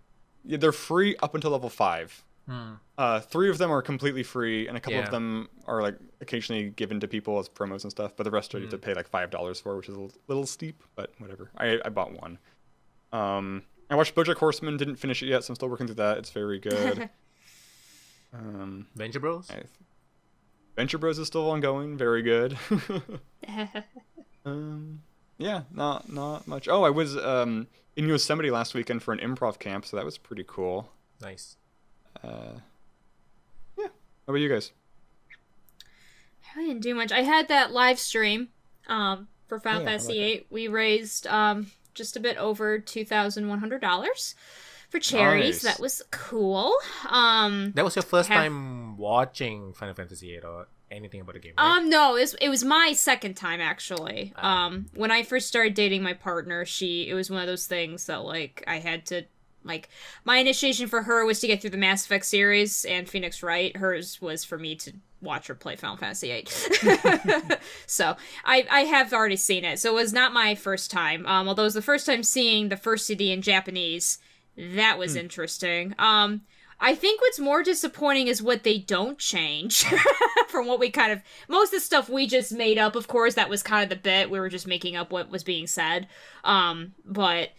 Yeah, they're free up until level 5. Hmm. 3 of them are completely free, and a couple Yeah. of them are like occasionally given to people as promos and stuff. But the rest are you have to pay like $5 for, which is a little steep, but whatever. I bought one. I watched BoJack Horseman. Didn't finish it yet, so I'm still working through that. It's very good. Venture Bros? Venture Bros is still ongoing. Very good. Yeah, not much. Oh, I was in Yosemite last weekend for an improv camp, so that was pretty cool. Nice. Yeah. How about you guys? I didn't do much. I had that live stream for Final Fantasy VIII. We raised just a bit over $2,100 for charity, so that was cool. That was your first time watching Final Fantasy VIII or anything about the game, right? No, it was my second time, actually. When I first started dating my partner, it was one of those things that, like, I had to, like, my initiation for her was to get through the Mass Effect series and Phoenix Wright. Hers was for me to watch her play Final Fantasy VIII. So, I have already seen it. So it was not my first time. Although it was the first time seeing the first CD in Japanese. That was interesting. I think what's more disappointing is what they don't change from what we most of the stuff we just made up, of course, that was kind of the bit. We were just making up what was being said. But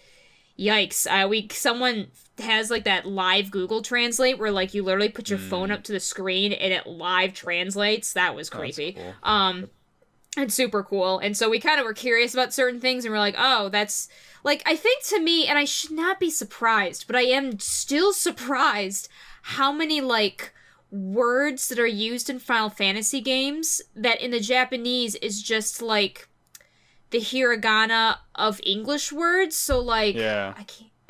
yikes, someone has like that live Google Translate where like you literally put your phone up to the screen and it live translates. That was creepy. Cool. It's super cool. And so we kind of were curious about certain things and we're like, oh, that's like, I think to me, and I should not be surprised, but I am still surprised how many like words that are used in Final Fantasy games that in the Japanese is just like the hiragana of English words. So like, I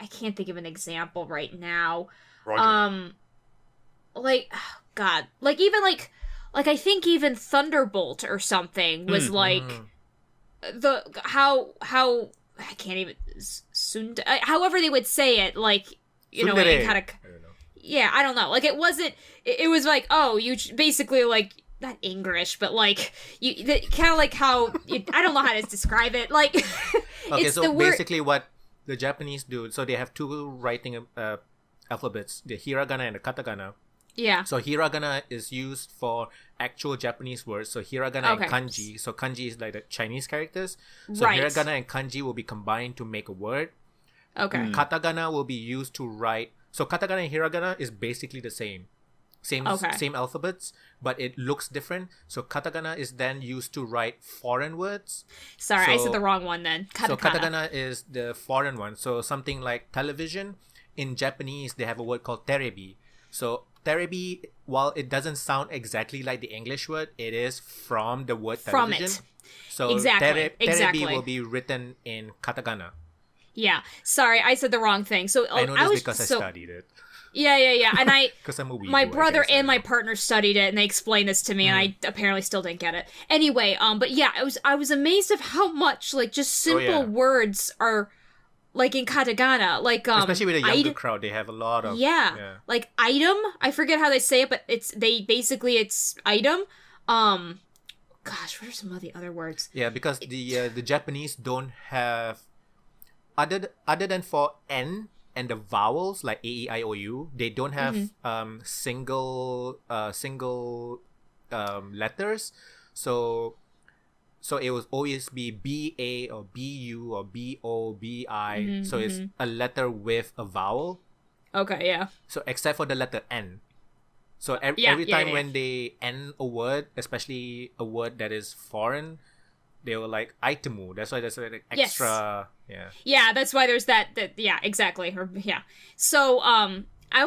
can't think of an example right now. Roger. Like, oh God, like even like I think even Thunderbolt or something was like the how I can't even however they would say it, like, you know, it kind of, yeah, I don't know, like it wasn't, it was like, oh, you basically like not English, but like you kind of like how I don't know how to describe it, like okay, it's so basically what the Japanese do, so they have two writing alphabets, the hiragana and the katakana. Yeah. So hiragana is used for actual Japanese words. So hiragana and kanji. So kanji is like the Chinese characters. So hiragana and kanji will be combined to make a word. Okay. Katakana will be used to write. So katakana and hiragana is basically the same. Same alphabets, but it looks different. So katakana is then used to write foreign words. Sorry, I said the wrong one then. Katakana. So katakana is the foreign one. So something like television, in Japanese, they have a word called terebi. So terebi, while it doesn't sound exactly like the English word, it is from the word television. From it. So terebi will be written in katakana. Yeah. Sorry, I said the wrong thing. So I know this because I studied it. Yeah. And because I'm a weeb, my brother and my partner studied it, and they explained this to me, and I apparently still didn't get it. Anyway, but yeah, I was amazed of how much like just simple words are like in katakana, like especially with a younger crowd, they have a lot of like item. I forget how they say it, but it's item. Gosh, what are some of the other words? Yeah, because the Japanese don't have other than for N and the vowels like A, E, I, O, U, they don't have single letters. So it will always be B-A or B-U or B-O, B-I. So it's a letter with a vowel. Okay, yeah. So except for the letter N. So every time when they end a word, especially a word that is foreign, they were like itemu. That's why there's like extra. Yes. Yeah. Yeah, that's why there's that. Yeah, exactly. So I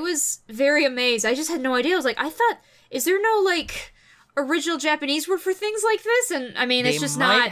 was very amazed. I just had no idea. I was like, I thought, is there no like original Japanese word for things like this? And I mean, it's just not.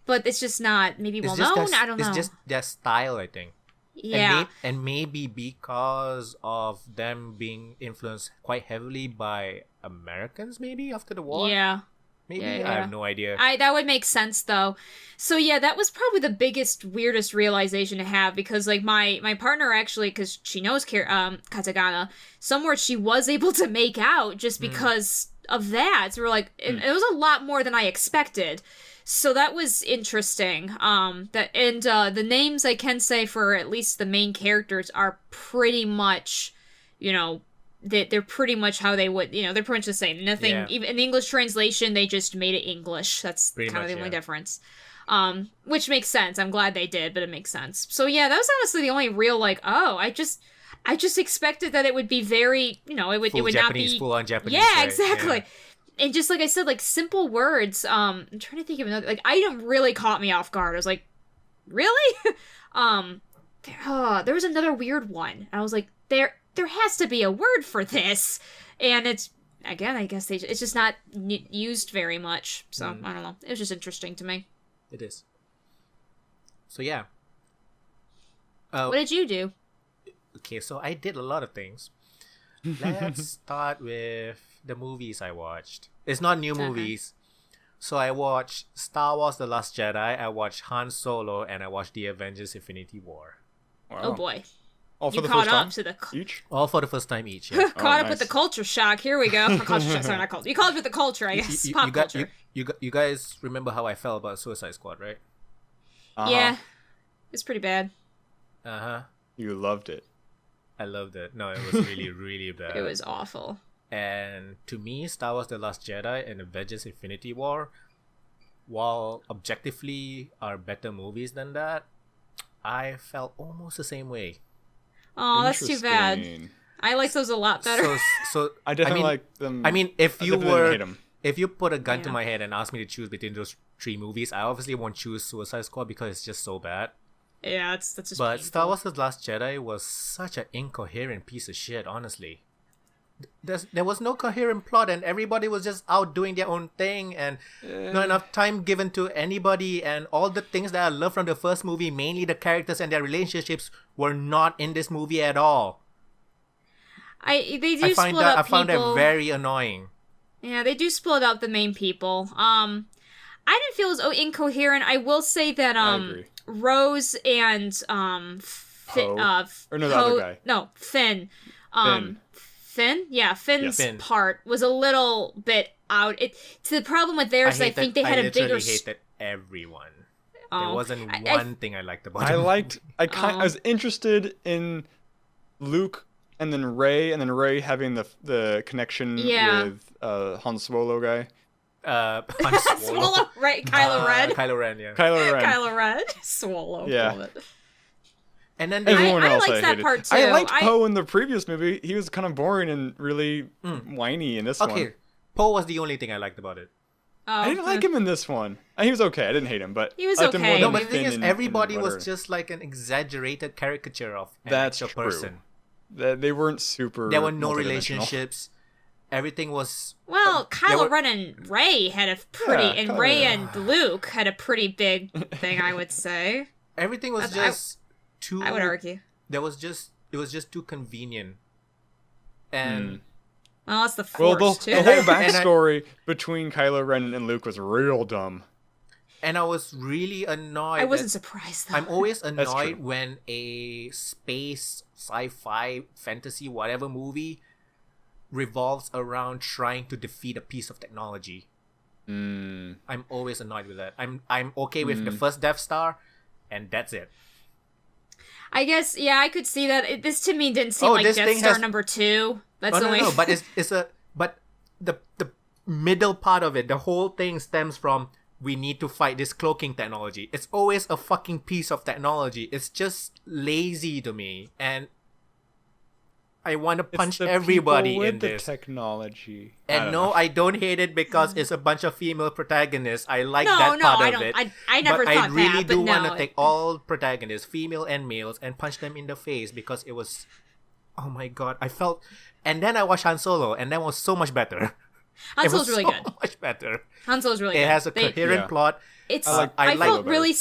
But it's just not maybe well known. I don't know. It's just their style, I think. Yeah. And maybe because of them being influenced quite heavily by Americans, maybe after the war. Yeah. Maybe I have no idea. That would make sense though. So yeah, that was probably the biggest, weirdest realization to have, because like my partner actually, because she knows katakana, some words she was able to make out just because of that. So we're like, it was a lot more than I expected. So that was interesting. The names I can say for at least the main characters are pretty much, they're pretty much how they would, they're pretty much the same. Nothing, Yeah. even in the English translation, they just made it English. That's Pretty kind of much, the only yeah. difference. Which makes sense. I'm glad they did, but it makes sense. So yeah, that was honestly the only real, like, oh, I just expected that it would be very, it would Full not Japanese, be. full on Japanese. Yeah, right? exactly. Yeah. And just like I said, like simple words. I'm trying to think of another. Like, item really caught me off guard. I was like, really? There was another weird one. I was like, there has to be a word for this, and it's again, I guess it's just not used very much. So I don't know. It was just interesting to me. It is. So yeah. What did you do? Okay, so I did a lot of things. Let's start with the movies I watched. It's not new movies. So I watched Star Wars The Last Jedi, I watched Han Solo, and I watched The Avengers Infinity War. Wow. Oh boy, All for you the caught first time up to the each? All for the first time each, yeah. caught up nice. with the culture shock. Here we go. Culture shock. Sorry, not culture. You caught up with the culture, I guess. Pop culture. You guys remember how I felt about Suicide Squad, right? Uh-huh. Yeah, it's pretty bad. Uh-huh. You loved it. I loved it. No, it was really, really bad. It was awful. And to me, Star Wars The Last Jedi and Avengers Infinity War, while objectively are better movies than that, I felt almost the same way. Oh, that's too bad. Interesting. I like those a lot better. So I definitely mean, like them. I mean, if I you definitely were, hate 'em. if you put a gun to Yeah. my head and asked me to choose between those three movies, I obviously won't choose Suicide Squad because it's just so bad. Yeah, that's just. But painful. Star Wars: The Last Jedi was such an incoherent piece of shit. Honestly, there was no coherent plot, and everybody was just out doing their own thing, and not enough time given to anybody. And all the things that I love from the first movie, mainly the characters and their relationships, were not in this movie at all. They do I split up I found that people. very annoying. Yeah, they do split up the main people. I didn't feel as incoherent. I will say that I agree. Rose and Poe? Or no, the other guy. No, Finn. Finn. Finn? Yeah, Finn's Finn. part was a little bit out. The problem with theirs, I think they had a bigger. I hated everyone. There Oh. wasn't I- one thing I liked about I them. I was interested in Luke and then Rey having the connection Yeah. with Han Solo guy. Han Solo. Swallow, right? Kylo Ren. Kylo Ren, yeah. Kylo Ren. Kylo Ren. Swallow. Yeah. Love it. And then Everyone I else liked I that hated. part, I too. liked I- Poe in the previous movie. He was kind of boring and really whiny in this okay, one. Poe was the only thing I liked about it. Oh, I didn't like him in this one. He was okay. I didn't hate him, but He was I liked him more okay. than No, but the thing Finn is, and everybody was whatever. just like an exaggerated caricature of an That's actual true. person. They weren't super. There were no multidimensional. relationships. Everything was Well, there Kylo were- Ren and Rey had a pretty, Yeah, and Kylo Rey Ren. and Luke had a pretty big thing, I would say. everything was I- just too. I would argue. It was just too convenient. And Well, that's the Well, Force the too. whole And I- backstory between Kylo Ren and Luke was real dumb. and I was really annoyed. I wasn't that- surprised though. I'm always true. annoyed when a space, sci-fi, fantasy, whatever movie revolves around trying to defeat a piece of technology. I'm always annoyed with that. I'm okay with the first Death Star, and that's it. I guess, yeah, I could see that. This to me didn't seem Oh, like this Death thing Star has- number 2. That's Oh the no, way. no, but the middle part of it, the whole thing stems from we need to fight this cloaking technology. It's always a fucking piece of technology. It's just lazy to me, and I want to punch It's the everybody people with in the this. technology. And no, I don't hate it because it's a bunch of female protagonists. I like No, that no, part I of don't- it. I never but thought I really that, but do want no, to take all protagonists, female and males, and punch them in the face because it was, oh my god, I felt. And then I watched Han Solo, and that was so much better. Han It Solo's was really so good. much better. Han Solo's really It good. has a They- coherent Yeah. plot. It's I like I Solo felt better. really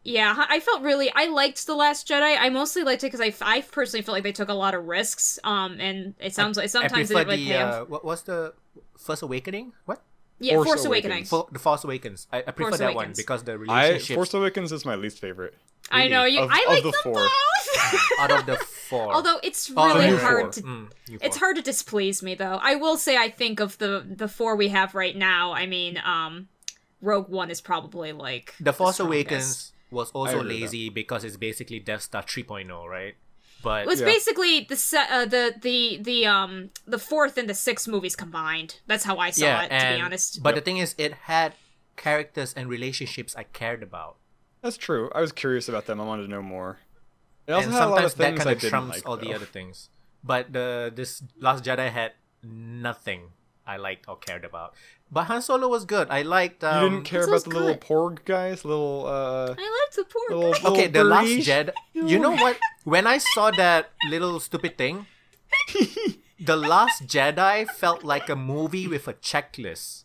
yeah, I felt really I liked The Last Jedi. I mostly liked it because I personally felt like they took a lot of risks. And it sounds like I sometimes they prefer didn't really pay off. what was the First Awakening? What? Yeah, Force Force Awakens. Awakening. The Force Awakens. I prefer Force that one Awakens. because the I relationships Force Awakens is my least favorite. I know you. Of- I of like the them four. both. out of the four. Although it's Oh, really new hard four. to. New It's four. hard to displease me though. I will say I think of the 4 we have right now. I mean, Rogue One is probably like The Force strongest. Awakens was I also agree with lazy because it's basically Death Star 3.0, right? But It was basically the fourth and the sixth movies combined. That's how I saw it, to be honest. But the thing is, it had characters and relationships I cared about. That's true. I was curious about them. I wanted to know more. It also And had a lot of sometimes that things kind I of didn't trumps like, all though. the other things. But this Last Jedi had nothing I liked or cared about. But Han Solo was good. I liked. You didn't care Han about Solo's the little good. porg guys? Little, I liked the poor little, guy. little Okay, the Last birdies? Jedi. You know what? When I saw that little stupid thing, the Last Jedi felt like a movie with a checklist.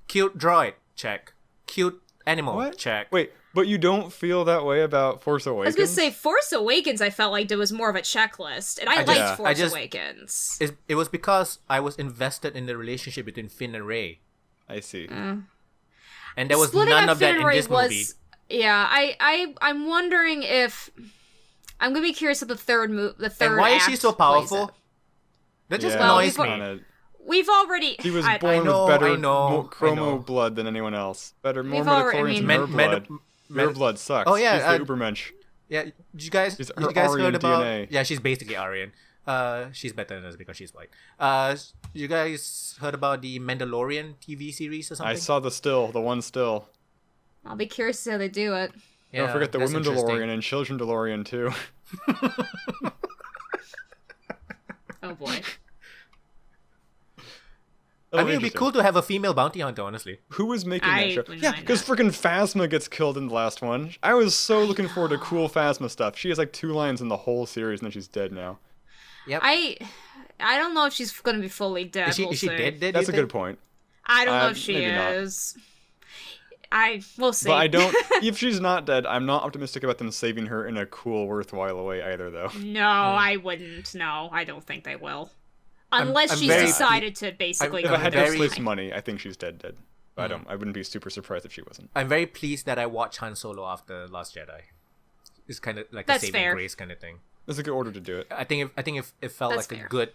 Cute droid, check. Cute animal, What? check. Wait, but you don't feel that way about Force I was Awakens? gonna say Force Awakens. I felt like there was more of a checklist, and I liked Force Awakens. It was because I was invested in the relationship between Finn and Rey, I see. and there was Splitting none up of that Finn and in Rey this movie. Yeah, I'm wondering if I'm gonna be curious if the third And why is she act so plays powerful? it. That just Yeah, annoys we've- me. kinda- We've already. He was I born know, with better I know, more chromo I know. blood than anyone else. More We've already- midichlorians I in mean- her blood. Your blood sucks. Oh, yeah, She's the Ubermensch. Yeah, did you guys She's- did her you guys Aryan heard about? DNA. Yeah, she's basically Aryan. She's better than us because she's white. You guys heard about the Mandalorian TV series or something? I saw the one still. I'll be curious to see how they do it. Yeah, Don't forget the that's women interesting. DeLorean and children DeLorean too. Oh boy. I mean, it'd be cool to have a female bounty hunter, honestly. Who was making I that show? wouldn't Yeah, mind because that. freaking Phasma gets killed in the last one. I was so looking forward to cool Phasma stuff. She has like 2 lines in the whole series, and then she's dead now. Yep. I don't know if she's gonna be fully dead. Is she we'll see. dead? Dead? That's a you good think? point. I don't know if she maybe not. is. We'll see. But I don't. If she's not dead, I'm not optimistic about them saving her in a cool, worthwhile way either, though. No, I wouldn't. No, I don't think they will. Unless I'm she's very- decided to basically If go I had to very- place money, I think she's dead. But I wouldn't be super surprised if she wasn't. I'm very pleased that I watched Han Solo after Last Jedi. It's kind of like That's a saving fair. grace kind of thing. That's a good order to do it. I think it felt That's like fair. a good.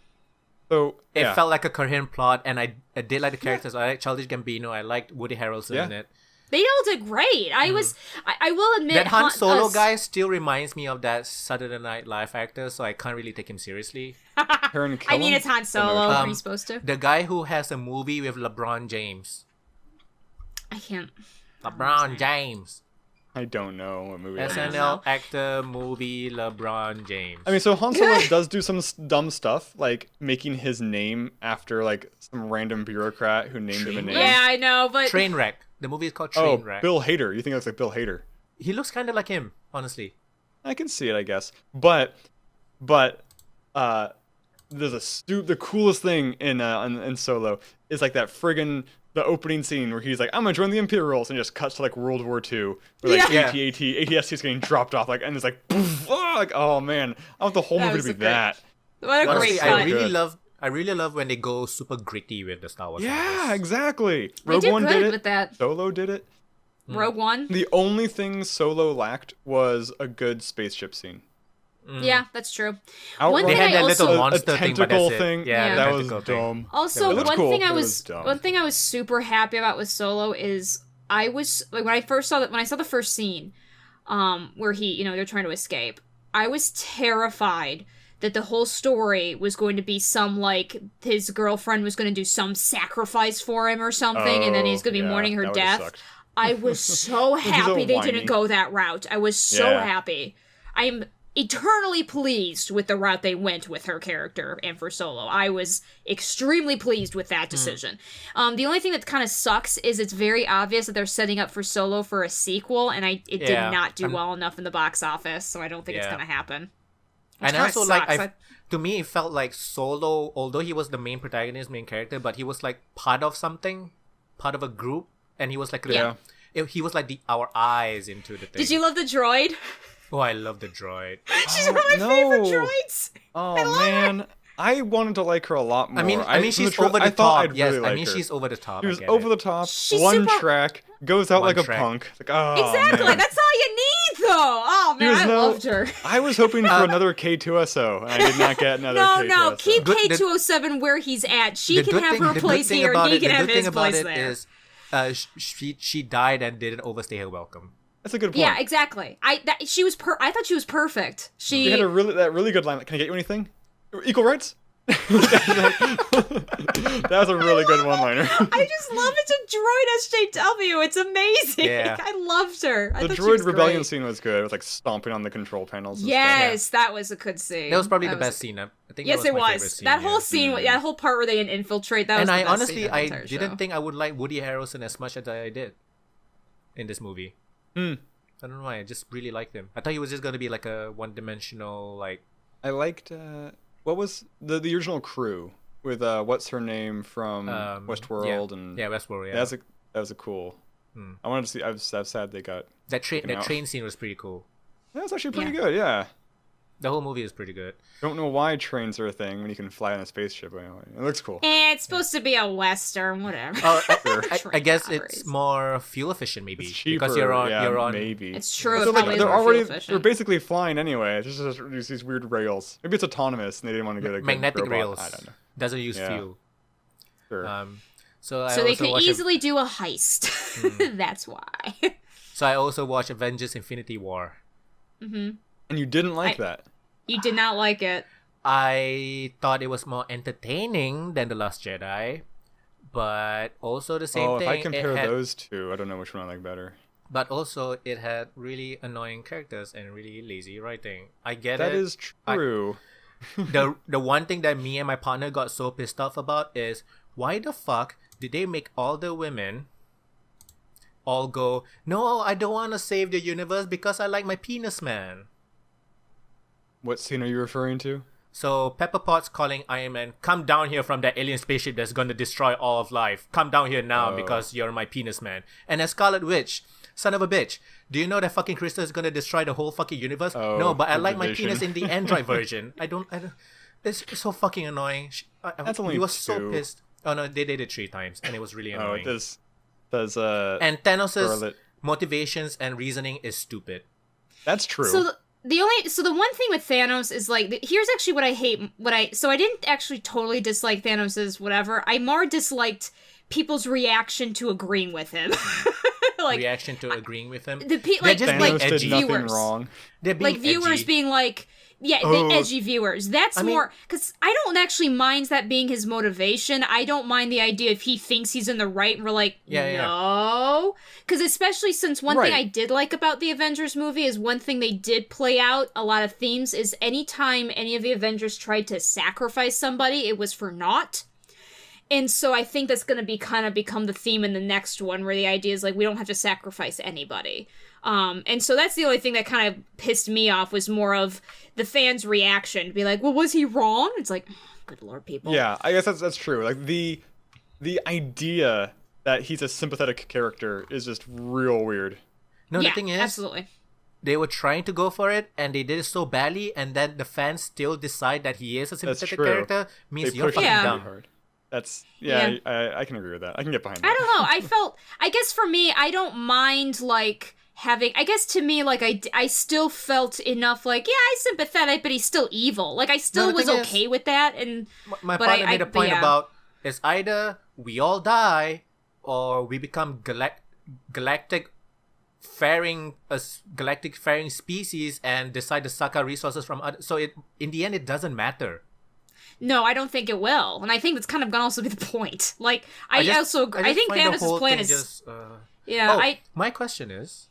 So It yeah. felt like a coherent plot, and I did like the characters. I liked Childish Gambino. I liked Woody Harrelson in Yeah. it. They all did great. I will admit That Han Solo us- guy still reminds me of that Saturday Night Live actor, so I can't really take him seriously. Karen I mean, Killam? it's Han Solo. Um, Are you supposed to? The guy who has a movie with LeBron James. I can't. LeBron James. I don't know what movie. that is. don't SNL know. actor, movie, LeBron James. I mean, so Han Solo does do some dumb stuff, like making his name after like some random bureaucrat who named him a name. Yeah, I know, but Trainwreck. The movie is called Oh, Trainwreck. Bill Hader. You think that's like Bill Hader? He looks kind of like him, honestly. I can see it, I guess. But, there's the coolest thing in Solo is like that friggin' the opening scene where he's like, I'm gonna join the Imperials, and just cuts to like World War II, where like Yeah. AT-ST is getting dropped off, like, and it's like, poof, oh, like, oh man, I want the whole That movie was to a be great- that. what a Honestly, great I cut. really love when they go super gritty with the Star Wars. Yeah, universe. exactly. They Rogue did One good did it. with that. Solo did it. Rogue One. The only thing Solo lacked was a good spaceship scene. Yeah, that's true. Outright- One They thing had I that also little a monster thing, but tentacle that's it. thing. Yeah, Yeah. That was tentacle thing. dumb. Also, It looked one cool, thing but I it was dumb. one thing I was super happy about with Solo is I was like when I saw the first scene, where they're trying to escape. I was terrified that the whole story was going to be some like his girlfriend was going to do some sacrifice for him or something, and then he's going to be yeah, mourning her that would've death. sucked. I was so He's so happy they whiny. didn't go that route. I was so Yeah. happy. I'm eternally pleased with the route they went with her character and for Solo. I was extremely pleased with that decision. The only thing that kind of sucks is it's very obvious that they're setting up for Solo for a sequel, and it did Yeah. not do well enough in the box office, so I don't think it's Yeah. going to happen. And kinda also, sucks. like, to me, it felt like Solo, although he was the main protagonist, main character, but he was like part of something, part of a group, and he was like, Yeah. he was like our eyes into the thing. Did you love the droid? Oh, I love the droid. She's one of my favorite no. droids. Oh man, I wanted to like her a lot more. I mean, from she's tra- over the I thought top. I'd Yes, really I like mean her. she's over the top. She I was get over it. the top. She's one super- track goes out One like track. a punk. Like, oh, Exactly, man. that's all you need, though. Oh man, There's I no- loved her. I was hoping for another K2SO, and I did not get another No, K2SO. no, keep Good- the- K207 where he's at. She The can good have thing- her the good place thing here, and about he it- can the have good his thing about place it there. is, she died and didn't overstay her welcome. That's a good point. Yeah, exactly. I thought she was perfect. She had that really good line. Like, can I get you anything? Equal rights? That was a really good one-liner. I just love it's a droid SJW. It's amazing. Yeah. I loved her. The droid rebellion scene was good. It was like stomping on the control panels. And yes, that was a good scene. That was probably the best scene. I think. Yes, that was it my was. favorite scene, That whole scene, that whole part where they infiltrate. That was. And the best honestly, scene of the I entire didn't show. think I would like Woody Harrelson as much as I did in this movie. I don't know why. I just really liked him. I thought he was just gonna be like a one-dimensional like. I liked what was the original crew with what's her name from Westworld and Westworld. Yeah, that was a cool. I wanted to see. I was sad they got that train scene was pretty cool. That was actually pretty good. Yeah. The whole movie is pretty good. Don't know why trains are a thing when you can fly on a spaceship. It looks cool. It's supposed to be a western, whatever. Oh, I guess it's more fuel efficient, maybe. It's cheaper, because you're on. Maybe. It's true. They're basically flying anyway. It's just these weird rails. Maybe it's autonomous, and they didn't want to get a magnetic robot. rails. I don't know. Doesn't use fuel. Sure. So they could easily do a heist. That's why. So I also watched Avengers: Infinity War. And you didn't like that? You did not like it. I thought it was more entertaining than The Last Jedi, but also the same thing. If I compare those two, I don't know which one I like better. But also, it had really annoying characters and really lazy writing. I get that it. That is true. The one thing that me and my partner got so pissed off about is why the fuck did they make all the women all go, no, I don't want to save the universe because I like my penis man. What scene are you referring to? So Pepper Potts calling Iron Man, come down here from that alien spaceship that's going to destroy all of life. Come down here now because you're my penis man. And then Scarlet Witch, son of a bitch, do you know that fucking Crystal is going to destroy the whole fucking universe? No, but I like my penis in the Android version. I don't. It's so fucking annoying. That's only he was two. So pissed. Oh no, they did it 3 times and it was really annoying. Oh, it does. And Thanos' motivations and reasoning is stupid. That's true. So the one thing with Thanos is like, here's actually what I hate. So I didn't actually totally dislike Thanos's whatever. I more disliked people's reaction to agreeing with him. Reaction to agreeing with him. They're just Thanos did edgy nothing viewers. Wrong. They're being like viewers edgy. being like, the edgy viewers. That's more because I don't actually mind that being his motivation. I don't mind the idea if he thinks he's in the right and we're like, no. Because especially since one thing I did like about the Avengers movie is one thing they did play out a lot of themes is anytime any of the Avengers tried to sacrifice somebody, it was for naught. And so I think that's going to become the theme in the next one, where the idea is like we don't have to sacrifice anybody. And so that's the only thing that kind of pissed me off was more of the fans' reaction to be like, well, was he wrong? It's like, good lord, people. Yeah, I guess that's true. Like the idea that he's a sympathetic character is just real weird. No, the thing is, absolutely. They were trying to go for it, and they did it so badly, and then the fans still decide that he is a sympathetic character. Means you're fucking dumb. Hard. That's I can agree with that. I can get behind that. I don't know. I guess for me, I don't mind like having. I guess to me, like I still felt enough. Like he's sympathetic, but he's still evil. Like I still was okay with that. And my partner made a point about it's either we all die or we become galactic faring species and decide to suck our resources from others. So in the end, it doesn't matter. No, I don't think it will, and I think that's kind of gonna also be the point. Like, I think Thanos' plan is. My question is,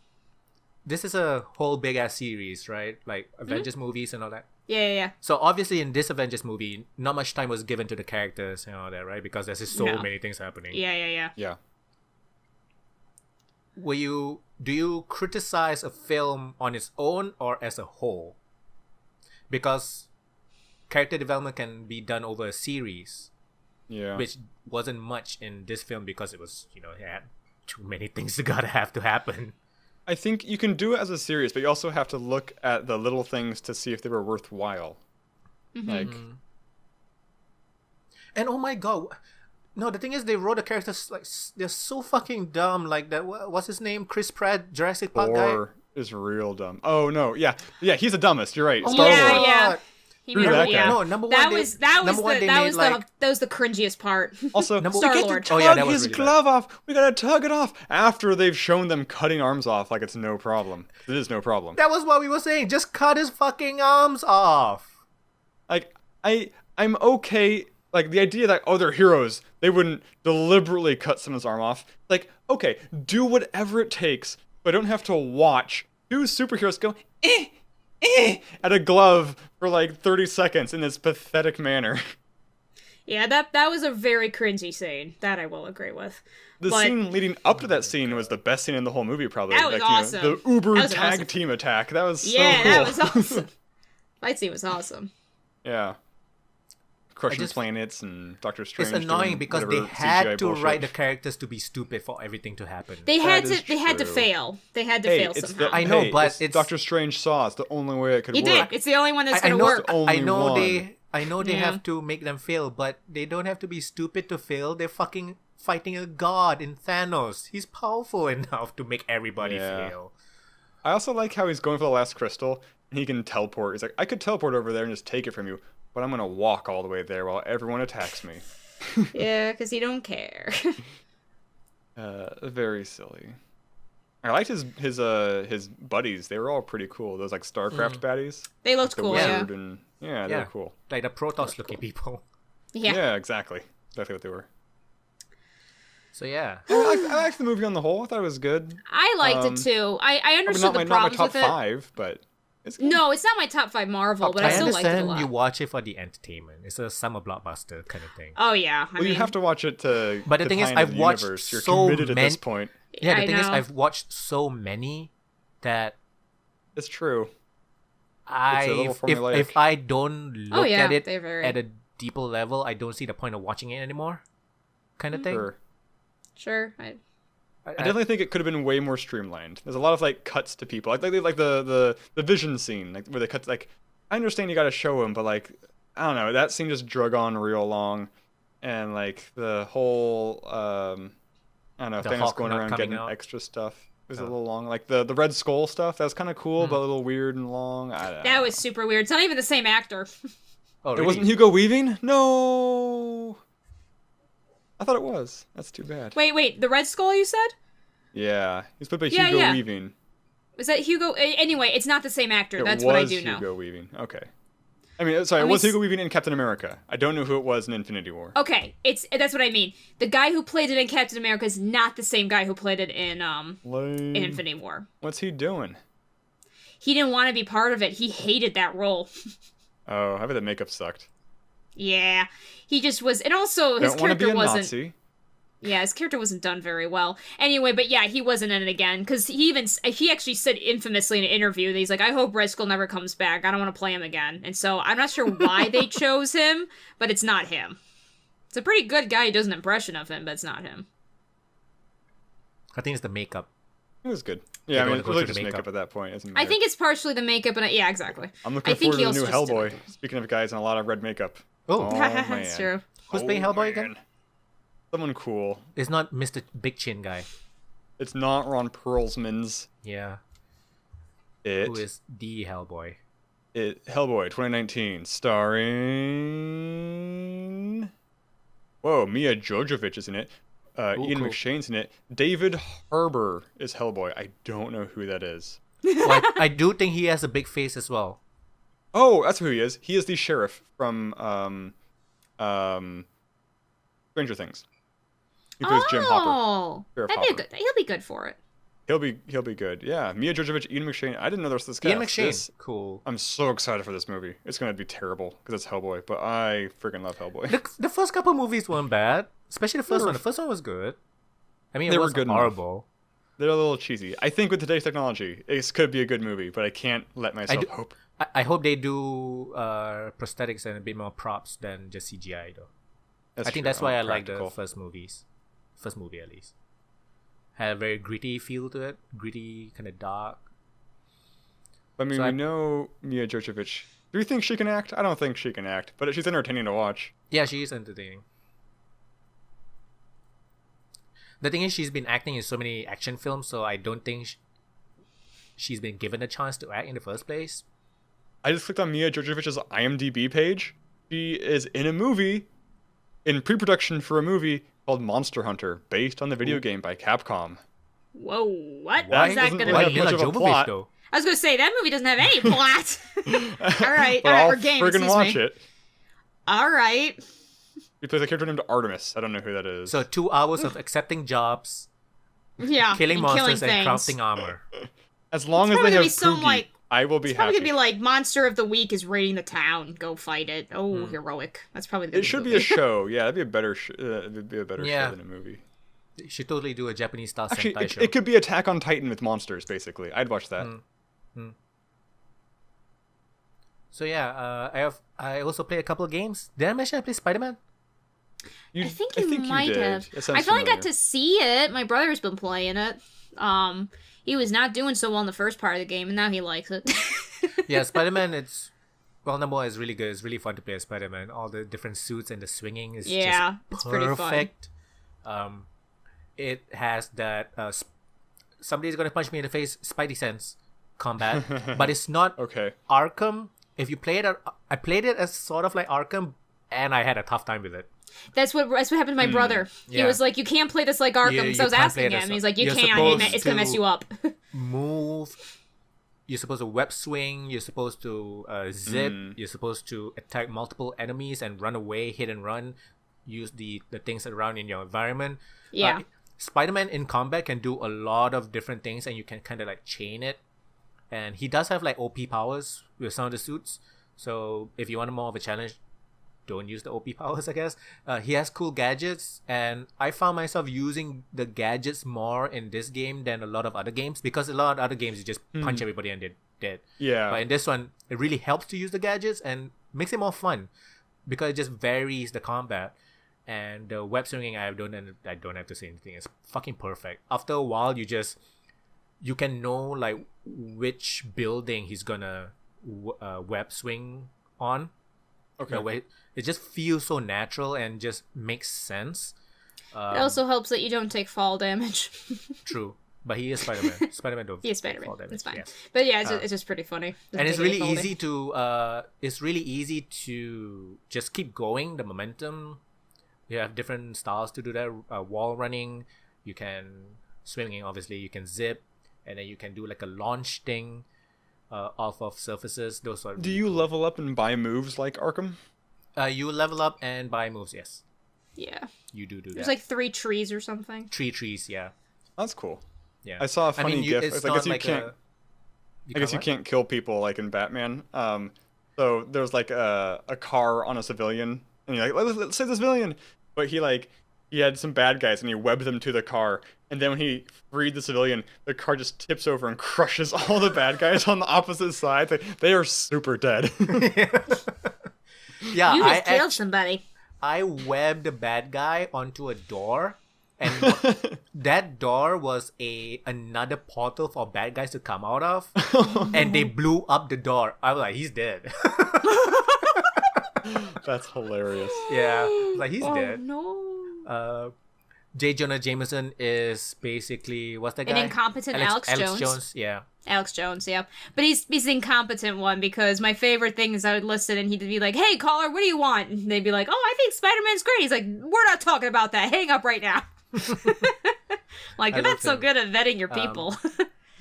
this is a whole big ass series, right? Like Avengers movies and all that. Yeah. So obviously, in this Avengers movie, not much time was given to the characters and all that, right? Because there's just so many things happening. Yeah. Do you criticize a film on its own or as a whole? Because character development can be done over a series, which wasn't much in this film because it was, it had too many things that have to happen. I think you can do it as a series, but you also have to look at the little things to see if they were worthwhile. Like, and oh my god, no, the thing is they wrote the characters like they're so fucking dumb. Like that, what's his name? Chris Pratt, Jurassic Park guy. Is real dumb. Oh no, yeah, he's the dummest. You're right. Star Wars. He Screw made that it, guy. yeah. No, number one. That they- was number one, they made, like, that was the cringiest part. Also, Number- we get to Star-Lord. tug Oh, yeah, that was his really bad. glove off. We gotta tug it off after they've shown them cutting arms off like it's no problem. It is no problem. That was what we were saying. Just cut his fucking arms off. Like, I'm okay. Like, the idea that, oh, they're heroes, they wouldn't deliberately cut someone's arm off. Like, okay, do whatever it takes, but I don't have to watch two superheroes go, at a glove for like 30 seconds in this pathetic manner. Yeah, that was a very cringy scene. That I will agree with. The But- scene leading up to that scene was the best scene in the whole movie, probably. That was like, you know, awesome. the Uber That was tag awesome. team attack. That was so Yeah, cool. that was awesome. Fight scene was awesome. Yeah. Crushing just- planets and Doctor Strange. It's annoying doing because they whatever had CGI to bullshit. write the characters to be stupid for everything to happen. They That had is to true. fail. They had to Hey, fail it's somehow. I know, but it's it's- Doctor Strange saw. It's the only way it could He work. did. It's the only one that's I gonna know, work. only I know one. I know they Yeah. have to make them fail, but they don't have to be stupid to fail. They're fucking fighting a god in Thanos. He's powerful enough to make everybody Yeah. fail. I also like how he's going for the last crystal and he can teleport. He's like, I could teleport over there and just take it from you, but I'm gonna walk all the way there while everyone attacks me. Yeah, because he don't care. Very silly. I liked his buddies. They were all pretty cool. Those like StarCraft baddies. They looked The cool, yeah. wizard and they were cool. Like the Protoss looking people. Yeah. Exactly. Exactly what they were. So yeah. I liked the movie on the whole. I thought it was good. I liked it too. I I mean, understood the not my problems top with it. 5, but it's good. No, it's not my top 5 Marvel, but I I still liked it a understand lot. you watch it for the entertainment. It's a summer blockbuster kind of thing. Oh yeah, I Well, mean, you have to watch it to. But the to thing is, tie into I've the watched universe. You're so committed at this many- point. Yeah, the I thing is, know. I've watched so many that It's true. I little if formulaic. I don't look yeah, at it they're very- at a deeper level, I don't see the point of watching it anymore. Kind of thing. Sure. sure. I definitely think it could have been way more streamlined. There's a lot of like cuts to people, like the vision scene, like where they cut. Like, I understand you got to show him, but like, I don't know, that scene just drug on real long, and like the whole I don't know, The Thanos Hulk going not around coming getting out? extra stuff. It was a Oh. little long. Like the Red Skull stuff, that was kind of cool, but a little weird and long. I don't That know. was super weird. It's not even the same actor. Oh, It really? wasn't Hugo Weaving? No. I thought it was. That's too bad. Wait, the Red Skull you said? Yeah, he's played by Yeah, Hugo yeah. Weaving. Was that Hugo? Anyway, it's not the same actor. It That's was what I do Hugo know. Weaving. Okay. I mean, sorry, I it mean, was Hugo Weaving in Captain America. I don't know who it was in Infinity War. Okay, that's what I mean. The guy who played it in Captain America is not the same guy who played it in Lame. Infinity War. What's he doing? He didn't want to be part of it. He hated that role. Oh, I bet the makeup sucked. Yeah, he just was, and also his Don't want to be character a wasn't. Nazi. Yeah, his character wasn't done very well. Anyway, but yeah, he wasn't in it again because he actually said infamously in an interview that he's like, "I hope Red Skull never comes back. I don't want to play him again." And so I'm not sure why they chose him, but it's not him. It's a pretty good guy who does an impression of him, but it's not him. I think it's the makeup. It was good. They Yeah, I don't mean, it's go really through the just makeup makeup. at that point, isn't it? I think it's partially the makeup, and yeah, exactly. I'm I looking think forward to the new he'll just- Hellboy. Speaking of guys in a lot of red makeup. Oh, That's man. true. Who's playing Hellboy again? man. Someone cool. It's not Mr. Big Chin guy. It's not Ron Perlman's. Yeah. It Who is the Hellboy? Hellboy 2019, starring. Whoa, Mia Jovovich is in it. Ian cool. McShane's in it. David Harbour is Hellboy. I don't know who that is. Well, I do think he has a big face as well. Oh, that's who he is. He is the sheriff from Stranger Things. He plays Jim Hopper. Oh, Sheriff that'd be Hopper. good. He'll be good for it. He'll be good. Yeah, Mia Jovovich, Ian McShane. I didn't know there was this guy. Ian McShane. Cool. I'm so excited for this movie. It's gonna be terrible because it's Hellboy, but I freaking love Hellboy. The first couple movies weren't bad, especially the first They were- one. The first one was good. I mean, They it were was good enough. horrible. They're a little cheesy. I think with today's technology, it could be a good movie, but I can't let myself do- hope. I hope they do prosthetics and a bit more props than just CGI though. I think that's why I like the first movie at least. Had a very gritty feel to it, gritty, kind of dark. I mean, So we I- know Mia Jovovich. Do you think she can act? I don't think she can act, but she's entertaining to watch. Yeah, she is entertaining. The thing is, she's been acting in so many action films, so I don't think she's been given a chance to act in the first place. I just clicked on Mia Jojovich's IMDb page. She is in a movie, in pre-production for a movie called Monster Hunter, based on the video game by Capcom. Whoa, what That is that doesn't going to really be? have much of a plot. though. I was going to say, that movie doesn't have any plot. All right, But I'll or game, friggin' excuse watch me. it. All right. He plays a character named Artemis. I don't know who that is. So 2 hours of accepting jobs, Yeah, killing and monsters, killing and things. crafting armor. As long It's as they probably have gonna be some, Poogie, like- I will be It's probably happy. going to be like, Monster of the Week is raiding the town. Go fight it. Oh, heroic. That's probably the It should be a show. Yeah, that'd be a better. It'd be a better Yeah. show than a movie. You should totally do a Japanese style Actually, Sentai show. it could be Attack on Titan with monsters. Basically, I'd watch that. So yeah, I also play a couple of games. Did I mention I play Spider-Man? You, I think you might did. have. It sounds I finally got familiar. to see it. My brother's been playing it. He was not doing so well in the first part of the game, and now he likes it. Yeah, Spider-Man. Number one, it's really good. It's really fun to play as Spider-Man. All the different suits and the swinging is Yeah, just it's pretty fun. perfect. It has that somebody's gonna punch me in the face, Spidey sense combat, but it's not Okay. Arkham. If you play it, I played it as sort of like Arkham, and I had a tough time with it. That's what happened to my brother. He Yeah. was like, "You can't play this like Arkham." You So I was can't asking play it him, as- and he's like, "You you're can't. supposed It's gonna mess to- you up." Move. You're supposed to web swing. You're supposed to zip. You're supposed to attack multiple enemies and run away, hit and run. Use the things around in your environment. Yeah. Spider-Man in combat can do a lot of different things, and you can kind of like chain it. And he does have like OP powers with some of the suits. So if you want more of a challenge, don't use the OP powers, I guess. He has cool gadgets, and I found myself using the gadgets more in this game than a lot of other games, because a lot of other games you just punch everybody and they're dead. Yeah. But in this one, it really helps to use the gadgets and makes it more fun, because it just varies the combat. And the web swinging, I don't have to say anything. It's fucking perfect. After a while, you can know like which building he's gonna web swing on. Okay. You know, it just feels so natural and just makes sense. It also helps that you don't take fall damage. True, but he is Spider-Man. Spider-Man don't. He is Spider-Man. fall damage, It's fine. yes. But yeah, it's just pretty funny. And it's Doesn't really take any fall easy to just keep going. The momentum. You have different styles to do that. Wall running. You can swinging. Obviously, you can zip, and then you can do like a launch thing off of surfaces. Those are. Do you level up and buy moves like Arkham? You level up and buy moves. Yes, Yeah. you do that. There's like 3 trees or something. trees. Yeah, That's cool. yeah. I saw a funny GIF. It's I not guess you like can't. I guess you what? can't kill people like in Batman. So there's like a car on a civilian, and you're like, let's save the civilian. But he had some bad guys, and he webbed them to the car. And then when he freed the civilian, the car just tips over and crushes all the bad guys on the opposite side. They are super dead. Yeah, You just killed somebody. I webbed a bad guy onto a door, and that door was another portal for bad guys to come out of, and they blew up the door. I was like, he's dead. That's hilarious. Yeah, like he's Oh dead. no. J. Jonah Jameson is basically what's that guy? An incompetent Alex Jones. Yeah. Alex Jones, yeah. But he's the incompetent one, because my favorite thing is I would listen and he'd be like, "Hey, caller, what do you want?" And they'd be like, "Oh, I think Spider-Man's great." He's like, "We're not talking about that. Hang up right now." Like, I you're love not so him. good at vetting your people.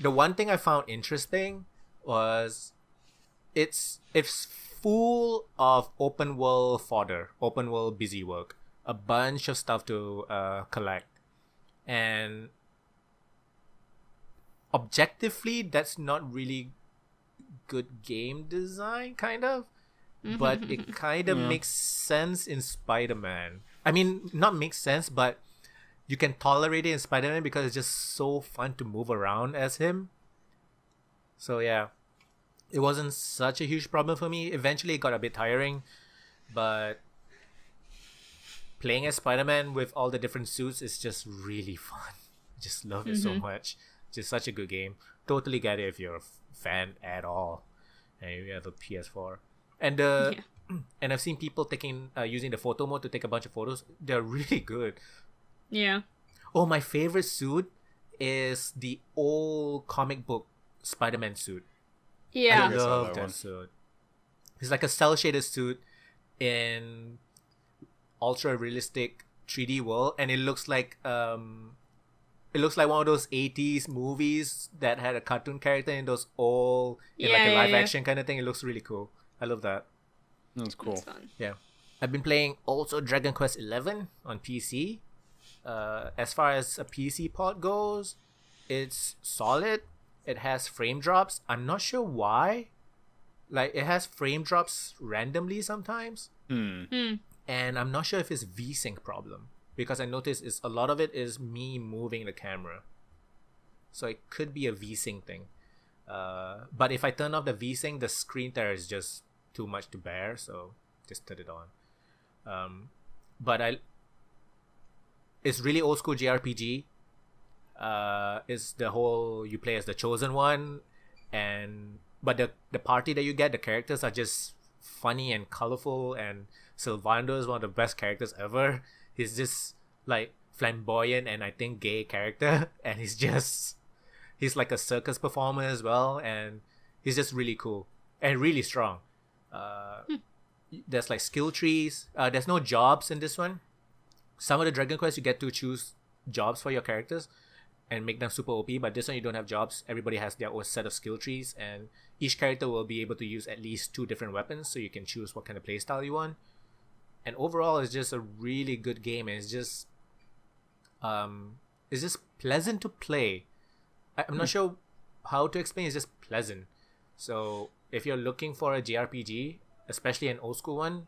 The one thing I found interesting was it's full of open world fodder, open world busy work, a bunch of stuff to collect, and objectively that's not really good game design, kind of, but it kind of makes sense in Spider-Man. I mean, not makes sense, but you can tolerate it in Spider-Man because it's just so fun to move around as him. So yeah, it wasn't such a huge problem for me. Eventually it got a bit tiring, but playing as Spider-Man with all the different suits is just really fun. Just love it so much. Just such a good game. Totally get it if you're a fan at all and you have a PS4. And and I've seen people taking using the photo mode to take a bunch of photos. They're really good. Yeah. Oh, my favorite suit is the old comic book Spider-Man suit. Yeah. I I saw love that that one. suit. He's like a cell shaded suit in ultra realistic 3D world, and it looks like one of those 80s movies that had a cartoon character in those old in like a live action kind of thing. It looks really cool. I love that. That's cool. That's fun. Yeah. I've been playing also Dragon Quest 11 on PC. As far as a PC port goes, it's solid. It has frame drops. I'm not sure why. Like, it has frame drops randomly sometimes. And I'm not sure if it's VSync problem, because I noticed a lot of it is me moving the camera. So it could be a VSync thing. But if I turn off the VSync, the screen there is just too much to bear, so just turn it on. It's really old school JRPG. It's the whole, you play as the chosen one, but the party that you get, the characters are just funny and colorful, and Sylvander is one of the best characters ever. He's just like flamboyant and I think gay character, and he's like a circus performer as well, and he's just really cool and really strong. There's like skill trees. There's no jobs in this one. Some of the Dragon Quest you get to choose jobs for your characters and make them super OP, but this one you don't have jobs. Everybody has their own set of skill trees, and each character will be able to use at least 2 different weapons, so you can choose what kind of playstyle you want. And overall, it's just a really good game, and it's just pleasant to play. I'm not sure how to explain. It's just pleasant. So if you're looking for a JRPG, especially an old school one,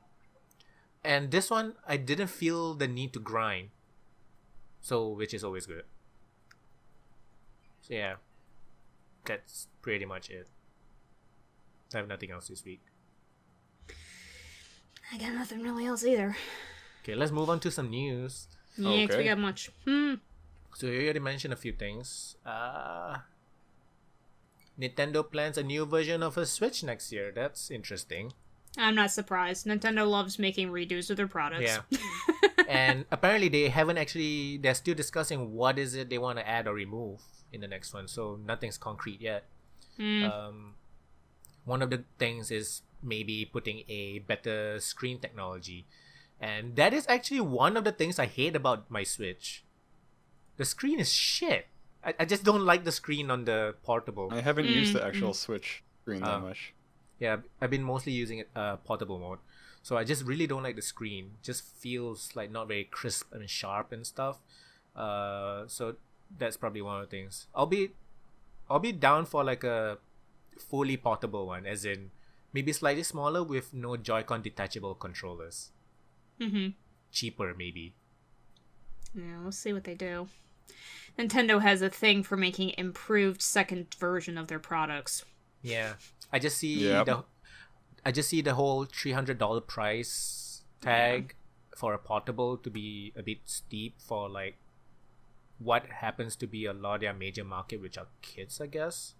and this one, I didn't feel the need to grind, so which is always good. So yeah, that's pretty much it. I have nothing else this week. I got nothing really else either. Okay, let's move on to some news. Yeah, 'cause we got much. So you already mentioned a few things. Nintendo plans a new version of a Switch next year. That's interesting. I'm not surprised. Nintendo loves making redos of their products. Yeah. And apparently they're still discussing what is it they want to add or remove in the next one. So nothing's concrete yet. One of the things is maybe putting a better screen technology. And that is actually one of the things I hate about my Switch. The screen is shit. I just don't like the screen on the portable. I haven't used the actual Switch screen that much. Yeah, I've been mostly using it portable mode. So I just really don't like the screen. Just feels like not very crisp and sharp and stuff. So that's probably one of the things. I'll be down for like a fully portable one, as in maybe slightly smaller with no Joy-Con detachable controllers. Cheaper maybe. Yeah, we'll see what they do. Nintendo has a thing for making improved second version of their products. Yeah, I just see the whole $300 price tag for a portable to be a bit steep for like what happens to be a lot of their major market, which are kids, I guess.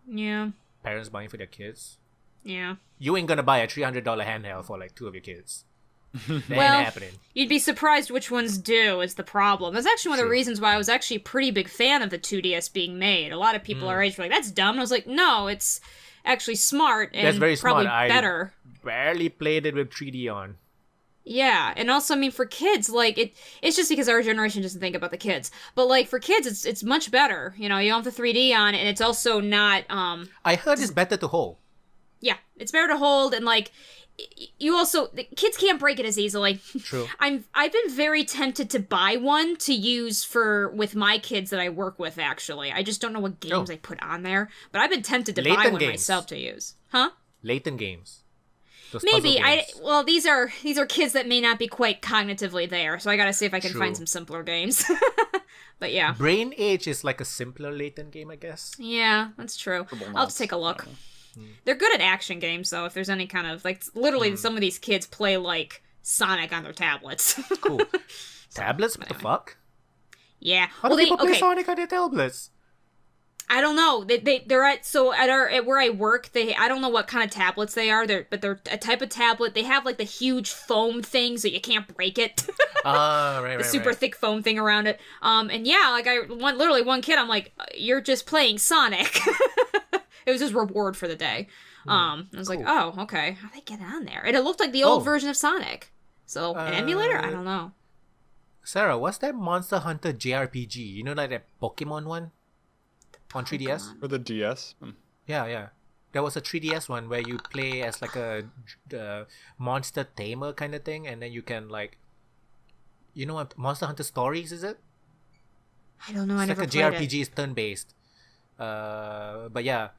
Yeah. Parents buying for their kids. Yeah. You ain't gonna buy a $300 handheld for like 2 of your kids. That ain't happening. You'd be surprised which ones do is the problem. That's actually one of the reasons why I was actually a pretty big fan of the 2DS being made. A lot of people our age were like, that's dumb. And I was like, no, it's actually smart and that's very probably smart. better. I barely played it with 3D on. Yeah, and also, I mean, for kids, like, it's just because our generation doesn't think about the kids. But, like, for kids, it's much better. You know, you don't have the 3D on, and it's also not, I heard it's better to hold. Yeah, it's better to hold, and, like, you also, the kids can't break it as easily. True. I've been very tempted to buy one to use with my kids that I work with, actually. I just don't know what games I put on there. But I've been tempted to buy one myself to use. Huh? Layton games. Maybe these are kids that may not be quite cognitively there, so I gotta see if I can find some simpler games. But yeah, Brain Age is like a simpler Layton game, I guess. Yeah, that's true. I'll have to take a look. They're good at action games, though. If there's any kind of like, literally, some of these kids play like Sonic on their tablets. Cool. Tablets? What the fuck? Yeah. How do people play Sonic on their tablets? I don't know. They're at where I work. I don't know what kind of tablets they are. They're a type of tablet. They have like the huge foam thing, so you can't break it. Right. The super thick foam thing around it. And yeah, like literally one kid, I'm like, you're just playing Sonic. It was his reward for the day. I was like, oh, okay. How do they get on there? And it looked like the old version of Sonic. So, an emulator? I don't know. Sarah, what's that Monster Hunter JRPG? You know, like that Pokemon one? On 3DS? For the DS? Yeah. There was a 3DS one where you play as like a monster tamer kind of thing, and then you can like, you know what Monster Hunter Stories is it? I don't know. I It's never like a played JRPG, is turn based. But yeah,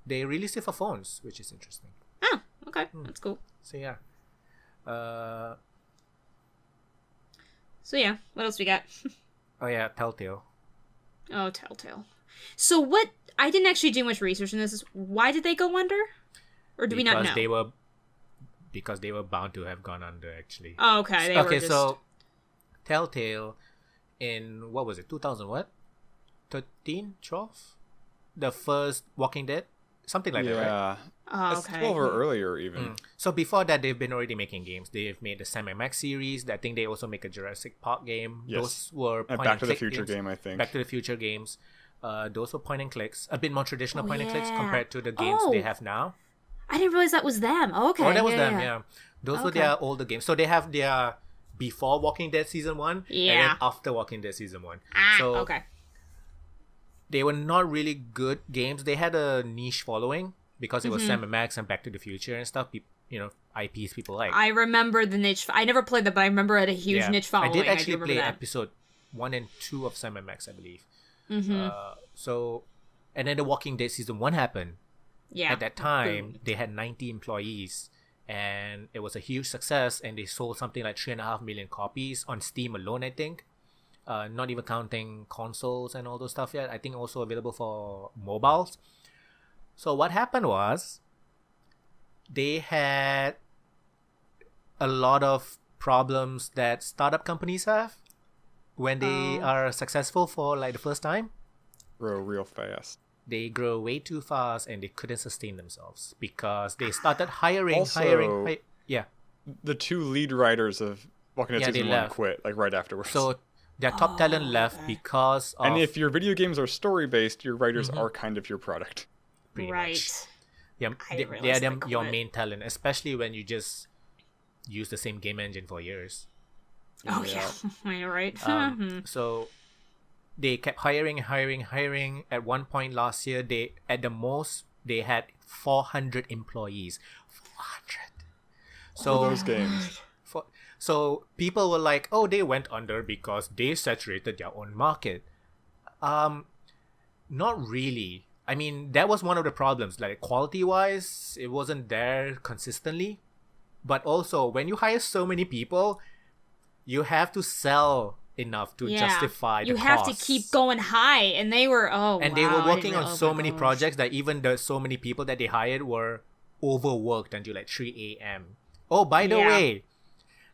they released it for phones, which is interesting. Oh, okay, that's cool. So yeah. So yeah, what else we got? Oh yeah, Telltale. Oh, Telltale. So what? I didn't actually do much research on this. Why did they go under? Or do we not know? Because they were bound to have gone under, actually. Oh, okay. So Telltale in, what was it, 2000 what? 13? 12? The first Walking Dead? Something like that, right? Yeah. Oh, okay. 12 or earlier, even. So before that, they've been already making games. They've made the Sam & Max series. I think they also make a Jurassic Park game. Yes. Those were And Back to the Future game, I think. Back to the Future games. Those were point and clicks. A bit more traditional point and clicks yeah. compared to the games they have now. I didn't realize that was them. Oh, okay. Oh, that was them, yeah. Those were Okay. their older games. So they have their before Walking Dead Season 1 and Yeah. then after Walking Dead Season 1. So okay. they were not really good games. They had a niche following because it was Sam & Max and Back to the Future and stuff. You know, IPs people like. I remember the niche. I never played that, but I remember it had a huge niche following. I did actually do play remember that. episode 1 and 2 of Sam & Max, I believe. Mm-hmm. And then the Walking Dead Season 1 happened. Yeah. At that time, they had 90 employees, and it was a huge success, and they sold something like 3.5 million copies on Steam alone, I think. Not even counting consoles and all those stuff yet. I think also available for mobiles. So what happened was, they had a lot of problems that startup companies have when they are successful for like the first time. Grow real fast. They grow way too fast and they couldn't sustain themselves because they started hiring. Yeah. The two lead writers of Walking Dead Season 1 left. quit, like, right afterwards. So their top talent left because of... And if your video games are story-based, your writers are kind of your product. pretty Right. much. Yeah, I didn't they are realize they your quit. main talent, especially when you just use the same game engine for years. Oh, yeah. You're right. So they kept hiring. At one point last year, they had 400 employees. 400. So Those games. So people were like, "Oh, they went under because they saturated their own market." Not really. I mean, that was one of the problems. Like, quality-wise, it wasn't there consistently. But also, when you hire so many people, you have to sell enough to justify the You have costs. to keep going high, and they were They were working on so my many gosh. projects that even the so many people that they hired were overworked until like 3 a.m. Oh, by the way,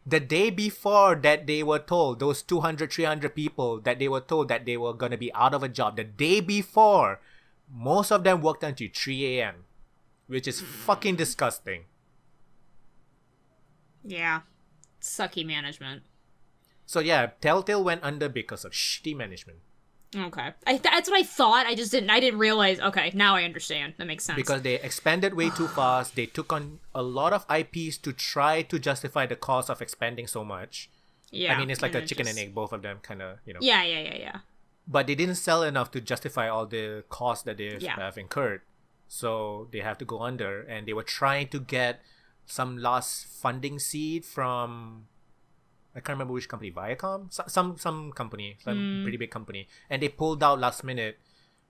the day before that they were told, those 200, 300 people that they were told that they were going to be out of a job, the day before, most of them worked until 3 a.m., which is fucking disgusting. Yeah. Sucky management. So yeah, Telltale went under because of shitty management. Okay. That's what I thought. I didn't realize. Okay, now I understand. That makes sense. Because they expanded way too fast. They took on a lot of IPs to try to justify the cost of expanding so much. Yeah. I mean, it's like a and chicken and egg, both of them kind of, you know. Yeah. But they didn't sell enough to justify all the costs that they Yeah. have incurred. So they have to go under. And they were trying to get some last funding seed from... I can't remember which company, Viacom? Some company, some pretty big company. And they pulled out last minute.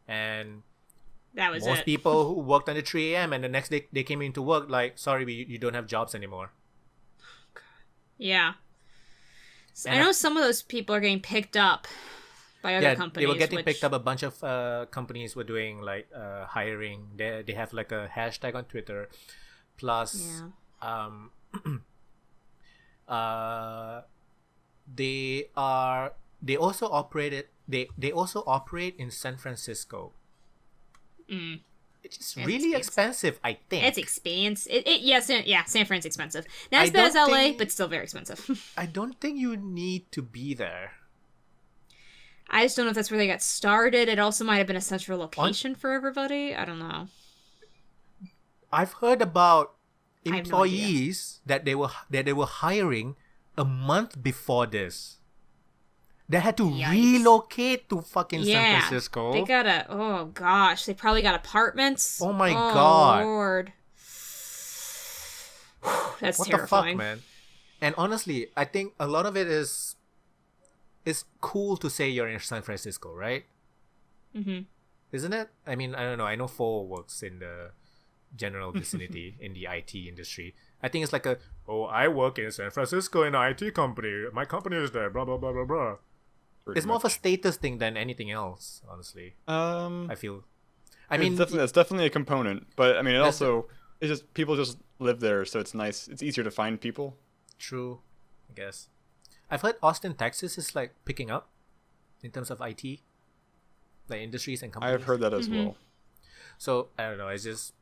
And That was most it. people who worked until 3 a.m. and the next day they came into work like, sorry, you don't have jobs anymore. Yeah. So I And know some of those people are getting picked up by other companies. They were getting picked up. A bunch of companies were doing like hiring. They have like a hashtag on Twitter. Plus, they also operate in San Francisco. Which is really expensive, I think. It's expensive. San Fran's expensive. Not as bad as LA, but still very expensive. I don't think you need to be there. I just don't know if that's where they got started. It also might have been a central location for everybody. I don't know. I've heard about I have no idea. employees that they were hiring a month before this. They had to Yikes. relocate to fucking San Yeah, Francisco. they gotta. Oh gosh, they probably got apartments. Oh my God. Lord, that's What terrifying. the fuck, man? And honestly, I think a lot of it is it's cool to say you're in San Francisco, right? Mm-hmm. Isn't it? I mean, I don't know. I know Fo works in the general vicinity in the IT industry. I think it's like I work in San Francisco in an IT company. My company is there, blah, blah, blah, blah, blah. It's more of a status thing than anything else, honestly. I feel. I mean, that's definitely a component, but I mean, it's just people just live there, so it's nice. It's easier to find people. True, I guess. I've heard Austin, Texas is like picking up in terms of IT, like industries and companies. I have heard that as well. So I don't know. It's just,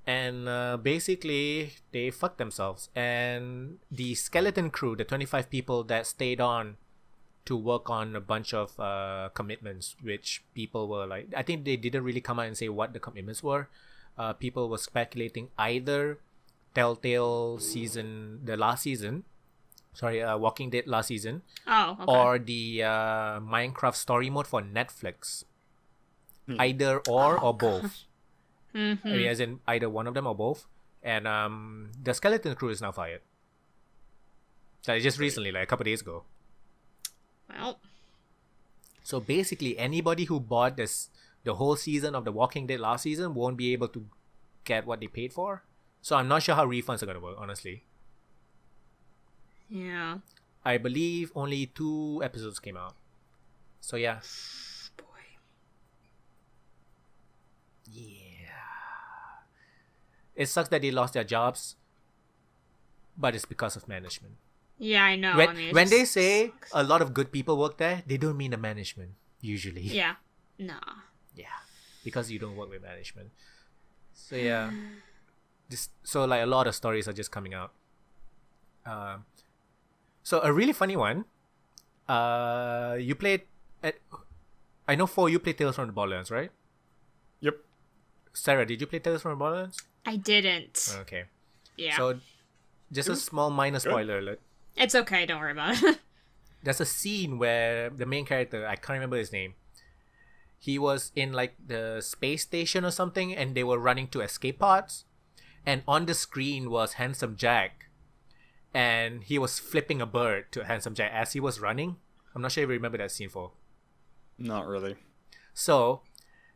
and basically they fucked themselves, and the skeleton crew, the 25 people that stayed on to work on a bunch of commitments, which people were like, I think they didn't really come out and say what the commitments were. People were speculating either Telltale the last season, Walking Dead last season, or the Minecraft story mode for Netflix. Either or both. I mean, as in either one of them or both. And the skeleton crew is now fired. Like just recently, like a couple days ago. Well, so basically, anybody who bought the whole season of The Walking Dead last season won't be able to get what they paid for. So I'm not sure how refunds are going to work, honestly. yeah. I believe only 2 episodes came out. So yeah. Boy. Yeah. It sucks that they lost their jobs, but it's because of management. Yeah, I know. When they say a lot of good people work there, they don't mean the management, usually. Yeah. Nah. Yeah. Because you don't work with management. So yeah. So like a lot of stories are just coming out. So a really funny one. You played I know you played Tales from the Borderlands, right? Yep. Sarah, did you play Tales from the Borderlands? I didn't. Okay. Yeah. So just a small minor spoiler alert. It's okay, don't worry about it. There's a scene where the main character, I can't remember his name, he was in like the space station or something, and they were running to escape pods, and on the screen was Handsome Jack, and he was flipping a bird to Handsome Jack as he was running. I'm not sure if you remember that scene, for. Not really. So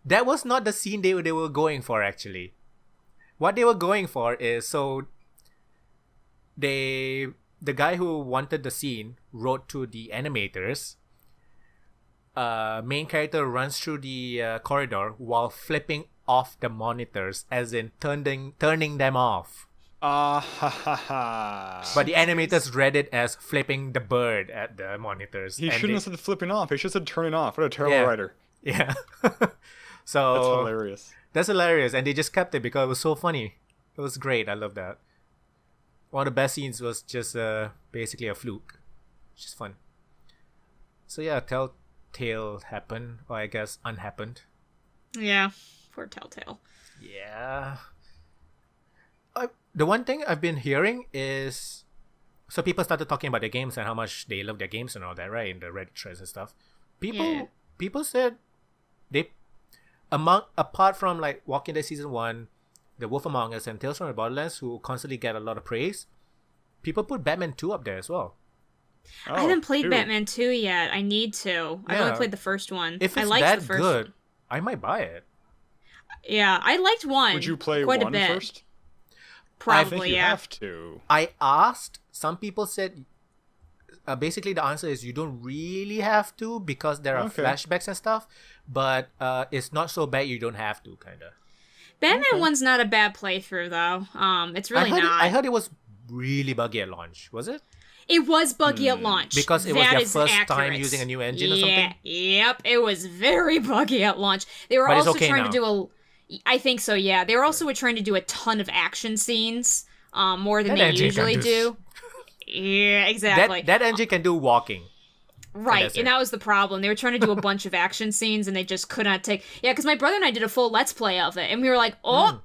that was not the scene they were going for, actually. What they were going for is, the guy who wanted the scene wrote to the animators. Main character runs through the corridor while flipping off the monitors, as in turning them off. Ha ha ha. But the animators read it as flipping the bird at the monitors. He shouldn't have said flipping off. He should have said turning off. What a terrible writer. Yeah. So that's hilarious. That's hilarious, and they just kept it because it was so funny. It was great. I love that. One of the best scenes was just basically a fluke, which is fun. So yeah, Telltale happened, or I guess unhappened. Yeah, poor Telltale. Yeah. The one thing I've been hearing is, so people started talking about their games and how much they love their games and all that, right? In the Reddit threads and stuff. People said apart from like Walking Dead Season 1, The Wolf Among Us, and Tales from the Borderlands, who constantly get a lot of praise, people put Batman 2 up there as well. I haven't played Batman 2 yet. I need to. I've only played the first one. If I it's liked that the first good, I might buy it. Yeah, I liked 1. Would you play quite 1 a bit. first? Probably, I think you have to. I asked. Some people said, basically the answer is you don't really have to because there are flashbacks and stuff, but it's not so bad you don't have to, kind of. Batman 1's not a bad playthrough, though. It's really not. I heard it was really buggy at launch. Was it? It was buggy at launch. Because it was their first time using a new engine or something? Yep, it was very buggy at launch. They were also trying to do I think so, yeah. They were also trying to do a ton of action scenes, more than they usually do. Yeah, exactly. That engine can do walking. Right, and that was the problem. They were trying to do a bunch of action scenes, and they just could not take... Yeah, because my brother and I did a full Let's Play of it, and we were like,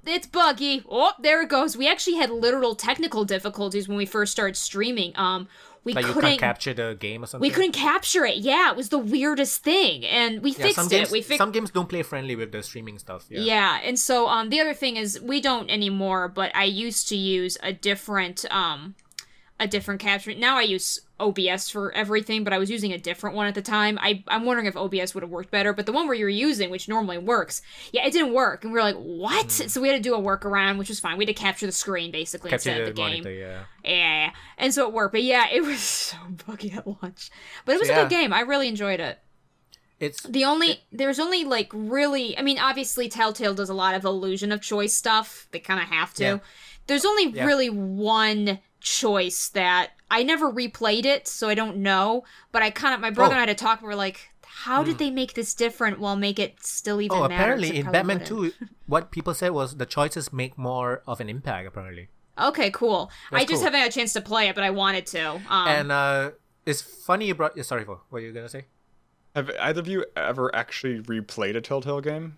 it's buggy. Oh, there it goes. We actually had literal technical difficulties when we first started streaming. We like couldn't... you can't capture the game or something? We couldn't capture it. Yeah, it was the weirdest thing, and we fixed it. Some games don't play friendly with the streaming stuff. Yeah, and so the other thing is, we don't anymore, but I used to use a different capture. Now I use OBS for everything, but I was using a different one at the time. I'm wondering if OBS would have worked better, but the one where you're using, which normally works, it didn't work. And we were like, what? So we had to do a workaround, which was fine. We had to capture the screen, basically, instead of the game. Monitor, yeah. And so it worked. But yeah, it was so buggy at launch. But it was a good game. I really enjoyed it. There's only like really, I mean, obviously Telltale does a lot of illusion of choice stuff. They kind of have to. Yeah. There's only really one choice that I never replayed it, so I don't know, but my brother and I had to talk, and we're like, how did they make this different while make it still even matter? Apparently in Batman 2, what people said was the choices make more of an impact, apparently. Okay, cool. I just haven't had a chance to play it, but I wanted to. And it's funny you brought... Sorry, what were you going to say? Have either of you ever actually replayed a Telltale game?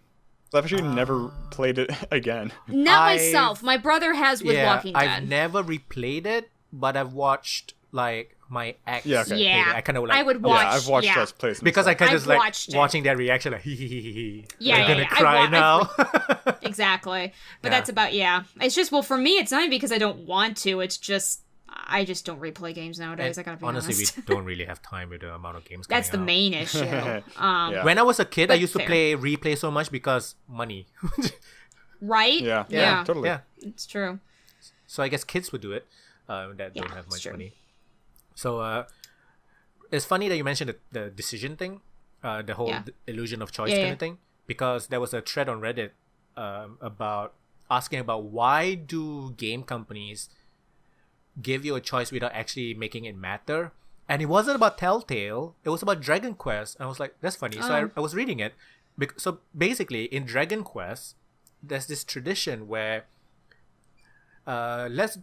I've actually never played it again. Not myself. My brother has with Walking Dead. I've never replayed it, but I've watched like my ex. Yeah, okay. I kind of like. I would watch. Yeah, I've watched Let's Plays because I kind of like watching their reaction, like hee hee hee hee. Yeah, I'm gonna cry now. Exactly, but that's about It's just for me, it's not even because I don't want to. It's just I just don't replay games nowadays. I gotta be honest. Honestly, we don't really have time with the amount of games. That's the main issue. When I was a kid, I used to replay so much because money. Right? Yeah, totally. Yeah, it's true. So I guess kids would do it that don't have much money. So it's funny that you mentioned the decision thing, the whole illusion of choice kind of thing, because there was a thread on Reddit asking about why do game companies give you a choice without actually making it matter. And it wasn't about Telltale, it was about Dragon Quest. And I was like, that's funny. So I was reading it. So basically in Dragon Quest, there's this tradition where let's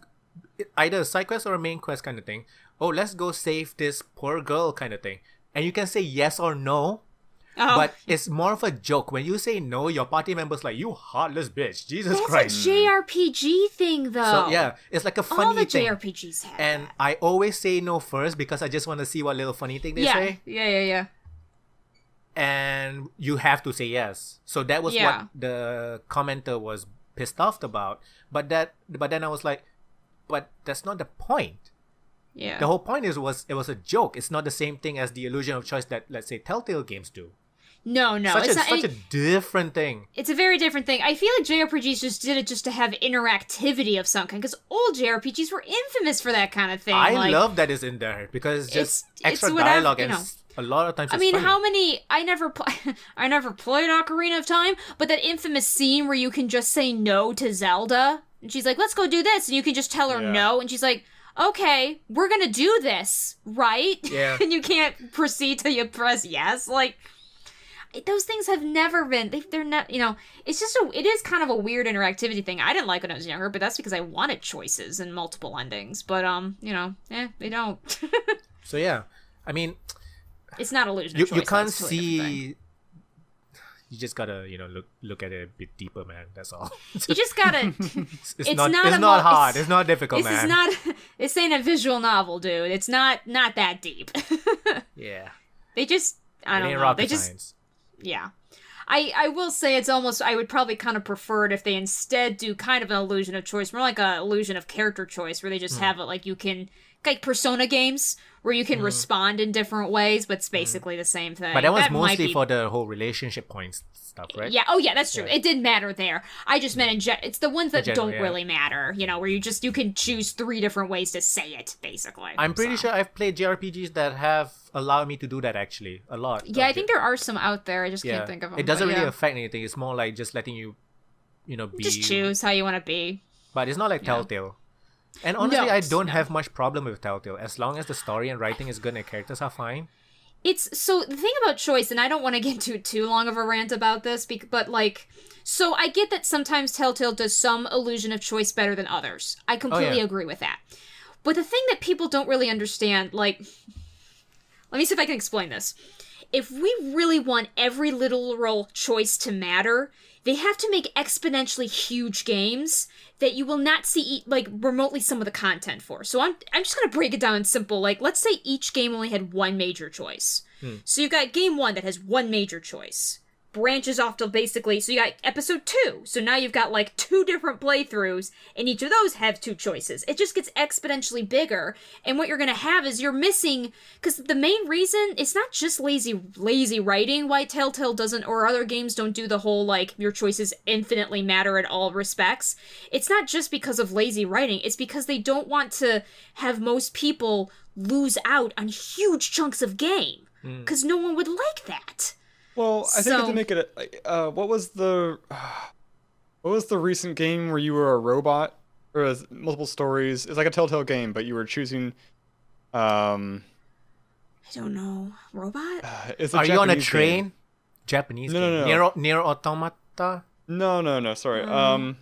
either a side quest or a main quest kind of thing. Let's go save this poor girl kind of thing. And you can say yes or no. But it's more of a joke. When you say no, your party member's like, you heartless bitch. Jesus Christ. That's a JRPG thing, though. So, yeah. It's like a funny thing. All the JRPGs have And I always say no first because I just want to see what little funny thing they say. Yeah. And you have to say yes. So that was what the commenter was pissed off about. But then I was like, but that's not the point. Yeah. The whole point it was a joke. It's not the same thing as the illusion of choice that, let's say, Telltale games do. No, it's not such a different thing. It's a very different thing. I feel like JRPGs just did it just to have interactivity of some kind, because old JRPGs were infamous for that kind of thing. I love that it's in there because it's just extra dialogue and a lot of times. I mean, how many? I never played Ocarina of Time, but that infamous scene where you can just say no to Zelda, and she's like, "Let's go do this," and you can just tell her no, and she's like, okay, we're gonna do this, right? Yeah. And you can't proceed till you press yes. Like, those things have never been, they're not, it's just it is kind of a weird interactivity thing. I didn't like when I was younger, but that's because I wanted choices and multiple endings. But, they don't. So, yeah. I mean, it's not illusion of choice. You can't see. You just gotta, look at it a bit deeper, man. That's all. You just gotta. It's not hard. It's not difficult, man. This ain't a visual novel, dude. It's not that deep. Yeah. They just. I don't know. They just. Science. Yeah. I will say it's almost. I would probably kind of prefer it if they instead do kind of an illusion of choice, more like a illusion of character choice, where they just have it like you can. Like Persona games, where you can respond in different ways, but it's basically the same thing. But that was mostly for the whole relationship points stuff, right? Yeah. Oh, yeah, that's true. Yeah. It didn't matter there. I just meant it's the ones that don't really matter, where you can choose 3 different ways to say it, basically. I'm pretty sure I've played JRPGs that have allowed me to do that, actually, a lot. Yeah, I think there are some out there. I just can't think of them. It doesn't really affect anything. It's more like just letting you, be... Just choose how you want to be. But it's not like Telltale. And honestly, I don't have much problem with Telltale. As long as the story and writing is good and characters are fine. So the thing about choice, and I don't want to get into too long of a rant about this, but so I get that sometimes Telltale does some illusion of choice better than others. I completely agree with that. But the thing that people don't really understand, like let me see if I can explain this. If we really want every literal choice to matter, they have to make exponentially huge games that you will not see, like, remotely some of the content for. So I'm just going to break it down in simple. Like, let's say each game only had one major choice. So you've got game 1 that has one major choice. Branches off to basically, so you got episode 2. So now you've got like 2 different playthroughs, and each of those have 2 choices. It just gets exponentially bigger, and what you're gonna have is you're missing, because the main reason, it's not just lazy writing why Telltale doesn't, or other games don't do the whole, like, your choices infinitely matter in all respects. It's not just because of lazy writing, it's because they don't want to have most people lose out on huge chunks of game, because no one would like that. Well, I think to make it what was the recent game where you were a robot, or was multiple stories? It's like a Telltale game, but you were choosing. I don't know. Robot? Are you on a train? Game. Japanese game. No. Nier Automata? No. Sorry.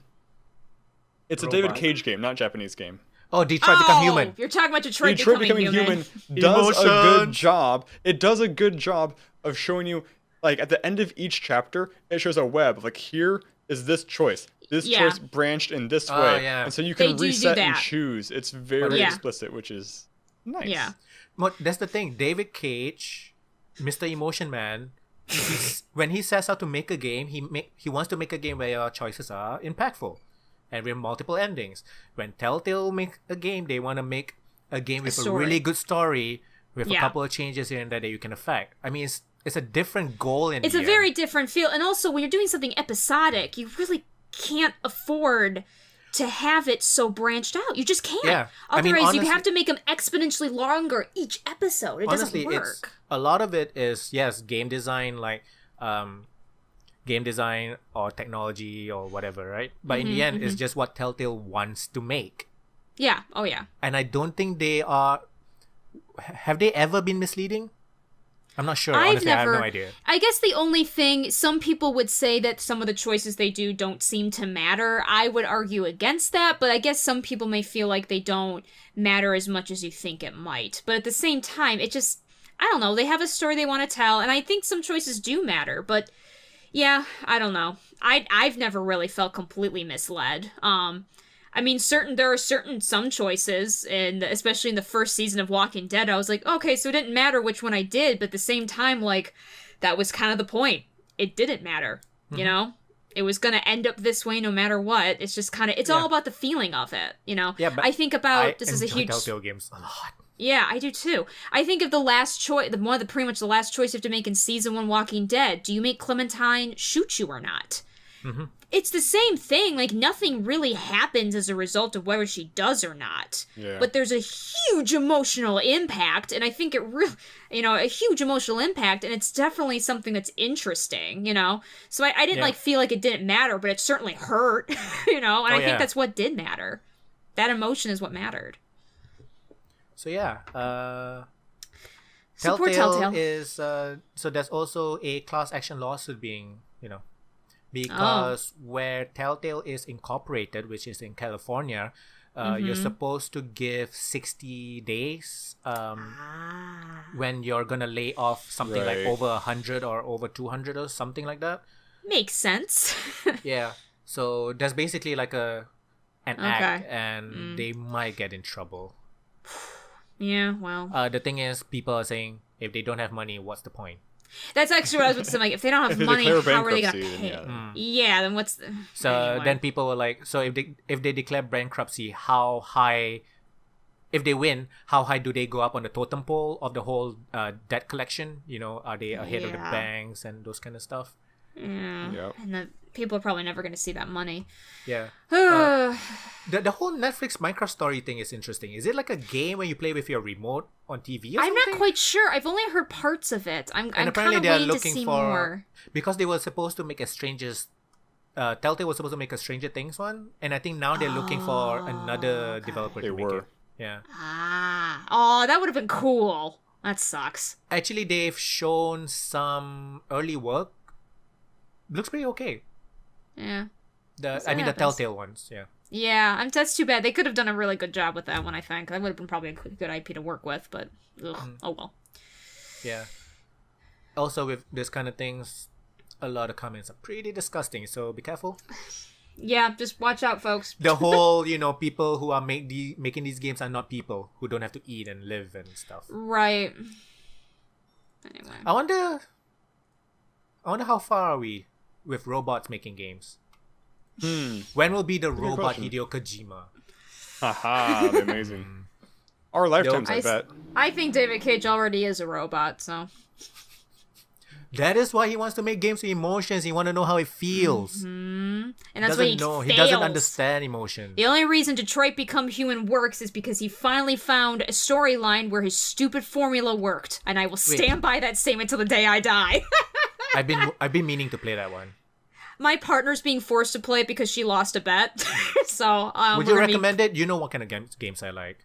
It's a David Cage game, not Japanese game. Oh, Detroit Become Human. You're talking about Detroit Becoming Human. Does a good job. It does a good job of showing you. Like, at the end of each chapter, it shows a web. Like, here is this choice. This choice branched in this way. Yeah. And so you can reset and choose. It's very explicit, which is nice. Yeah. Well, that's the thing. David Cage, Mr. Emotion Man, when he sets out to make a game, he wants to make a game where your choices are impactful and with multiple endings. When Telltale make a game, they want to make a game with a really good story with a couple of changes here and there that you can affect. I mean, it's a different goal in It's a very different feel. And also, when you're doing something episodic, you really can't afford to have it so branched out. You just can't. Yeah. Otherwise, honestly, you have to make them exponentially longer each episode. It doesn't work. A lot of it is, game design, like game design or technology or whatever, right? But in the end, it's just what Telltale wants to make. Yeah. Oh, yeah. And I don't think they are... Have they ever been misleading? I'm not sure. Honestly, I have no idea. I guess the only thing, some people would say that some of the choices they do don't seem to matter. I would argue against that, but I guess some people may feel like they don't matter as much as you think it might. But at the same time, it just, I don't know, they have a story they want to tell, and I think some choices do matter, but yeah, I don't know. I've never really felt completely misled. I mean, there are some choices, and especially in the first season of Walking Dead, I was like, okay, so it didn't matter which one I did, but at the same time, like, that was kind of the point. It didn't matter, you know? It was going to end up this way no matter what. It's just kind of, it's all about the feeling of it, you know? Yeah, but I think about, this is a huge... Telltale games a lot. Yeah, I do too. I think of the last choice, pretty much the last choice you have to make in season 1 Walking Dead. Do you make Clementine shoot you or not? It's the same thing. Like, nothing really happens as a result of whether she does or not. Yeah. But there's a huge emotional impact, and I think it really, a huge emotional impact, and it's definitely something that's interesting, So I didn't, feel like it didn't matter, but it certainly hurt, and I think that's what did matter. That emotion is what mattered. So, Support Telltale is, so there's also a class action lawsuit being, because where Telltale is incorporated, which is in California, you're supposed to give 60 days when you're gonna lay off something like over 100 or over 200 or something like that. Makes sense. Yeah, so there's basically like an act, and they might get in trouble. Yeah, well. The thing is, people are saying, if they don't have money, what's the point? That's actually what I was about to say. Like, if they don't have money, how are they gonna pay? Yeah, then what's the... So anyway. Then people were like, so if they declare bankruptcy, how high... If they win, how high do they go up on the totem pole of the whole debt collection? Are they ahead of the banks and those kind of stuff? Yeah. Yep. And the people are probably never going to see that money. Yeah. The whole Netflix Minecraft story thing is interesting. Is it like a game where you play with your remote on TV or something? I'm not quite sure. I've only heard parts of it. I'm kind of waiting to see more. Because they were supposed to make Telltale was supposed to make a Stranger Things one, and I think now they're looking for another developer to make it. Yeah. That would have been cool. That sucks. Actually, they've shown some early work. Looks pretty okay. Yeah. The Telltale ones, yeah. Yeah, that's too bad. They could have done a really good job with that one, I think. That would have been probably a good IP to work with, but oh well. Yeah. Also, with this kind of things, a lot of comments are pretty disgusting. So be careful. Yeah, just watch out, folks. The whole, people who are making these games are not people who don't have to eat and live and stuff. Right. Anyway. I wonder how far are we with robots making games? When will be the robot question. Hideo Kojima? Haha, that'd be amazing. Our lifetimes, I bet. I think David Cage already is a robot, so. That is why he wants to make games with emotions. He wants to know how it feels. And that's why he fails. He doesn't understand emotion. The only reason Detroit Become Human works is because he finally found a storyline where his stupid formula worked. And I will stand by that statement till the day I die. I've been meaning to play that one. My partner's being forced to play it because she lost a bet. So would you recommend it? You know what kind of games I like.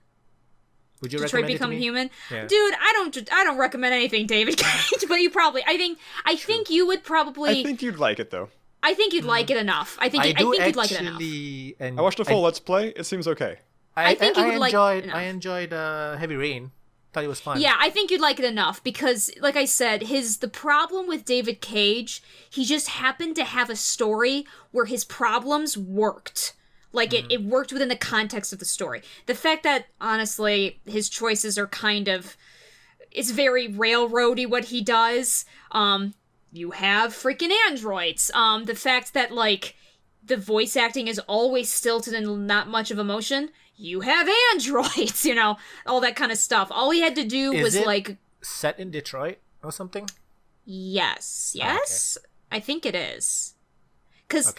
Would you Detroit recommend Become it to me? Human? Yeah. Dude, I don't recommend anything David Cage, but you probably I think you would probably I think you'd like it though. I think you'd like it enough. I think you'd like it enough. I watched a full Let's Play. It seems okay. I think you would like it enough. I enjoyed Heavy Rain. Thought it was fun. Yeah, I think you'd like it enough because, like I said, the problem with David Cage, he just happened to have a story where his problems worked. Like, it worked within the context of the story. The fact that, honestly, his choices are kind of... It's very railroady what he does. You have freaking androids. The fact that, like, the voice acting is always stilted and not much of emotion. You have androids, all that kind of stuff. All he had to do was, like... set in Detroit or something? Yes. Okay. I think it is. Because...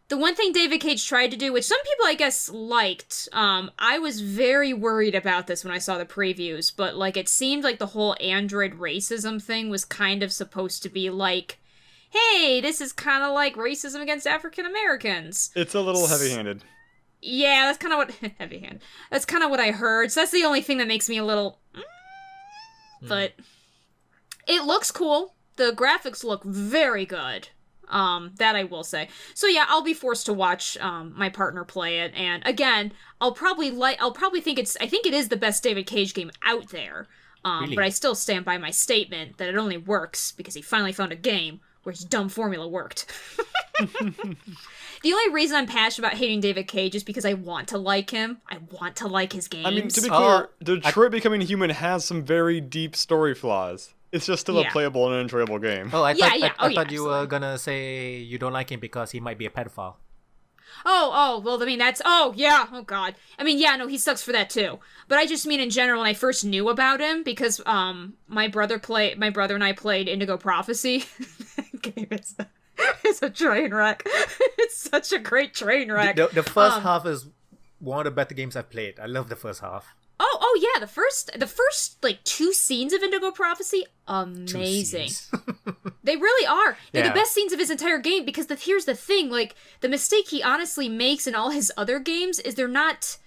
The one thing David Cage tried to do, which some people, I guess, liked, I was very worried about this when I saw the previews, but, like, it seemed like the whole android racism thing was kind of supposed to be like, hey, this is kind of like racism against African Americans. It's a little heavy-handed. Yeah, that's kind of what... heavy-handed. That's kind of what I heard, so that's the only thing that makes me a little... But it looks cool. The graphics look very good. That I will say. So yeah, I'll be forced to watch my partner play it, and again, I think it is the best David Cage game out there. Really? But I still stand by my statement that it only works because he finally found a game where his dumb formula worked. The only reason I'm passionate about hating David Cage is because I want to like him. I want to like his games. I mean, to be clear, Detroit Becoming Human has some very deep story flaws. It's just still a playable and enjoyable game. Oh, I thought you were absolutely. gonna say you don't like him because he might be a pedophile. Oh, well, I mean, oh God. I mean, yeah, no, he sucks for that too. But I just mean in general, when I first knew about him, because, my brother and I played Indigo Prophecy. Game it's a train wreck. It's such a great train wreck. The first half is one of the better games I've played. I love the first half. Oh yeah, the first like 2 scenes of Indigo Prophecy, amazing. They really are. They're the best scenes of his entire game because here's the thing, like the mistake he honestly makes in all his other games is they're not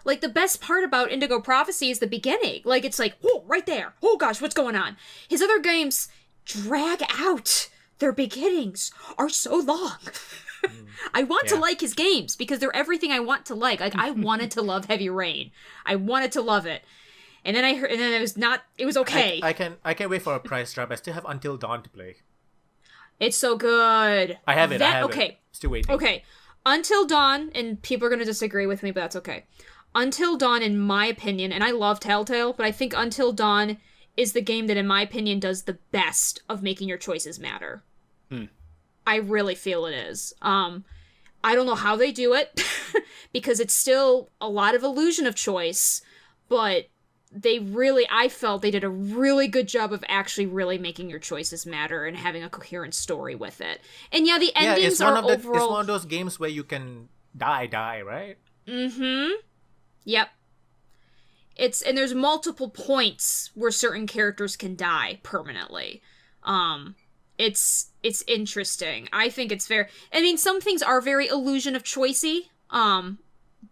like the best part about Indigo Prophecy is the beginning. Like it's like, oh, right there. Oh gosh, what's going on? His other games drag out. Their beginnings are so long. I want to like his games because they're everything I want to like. Like I wanted to love Heavy Rain. I wanted to love it. And then it was okay. I can't wait for a price drop. I still have Until Dawn to play. It's so good. I have it. Still waiting. Okay. Until Dawn, and people are going to disagree with me, but that's okay. Until Dawn, in my opinion, and I love Telltale, but I think Until Dawn is the game that, in my opinion, does the best of making your choices matter. I really feel it is. I don't know how they do it, because it's still a lot of illusion of choice, but I felt they did a really good job of actually really making your choices matter and having a coherent story with it. And yeah, the endings are overall... It's one of those games where you can die, right? Mm-hmm. Yep. And there's multiple points where certain characters can die permanently. It's interesting. I think it's fair. I mean, some things are very illusion of choicey,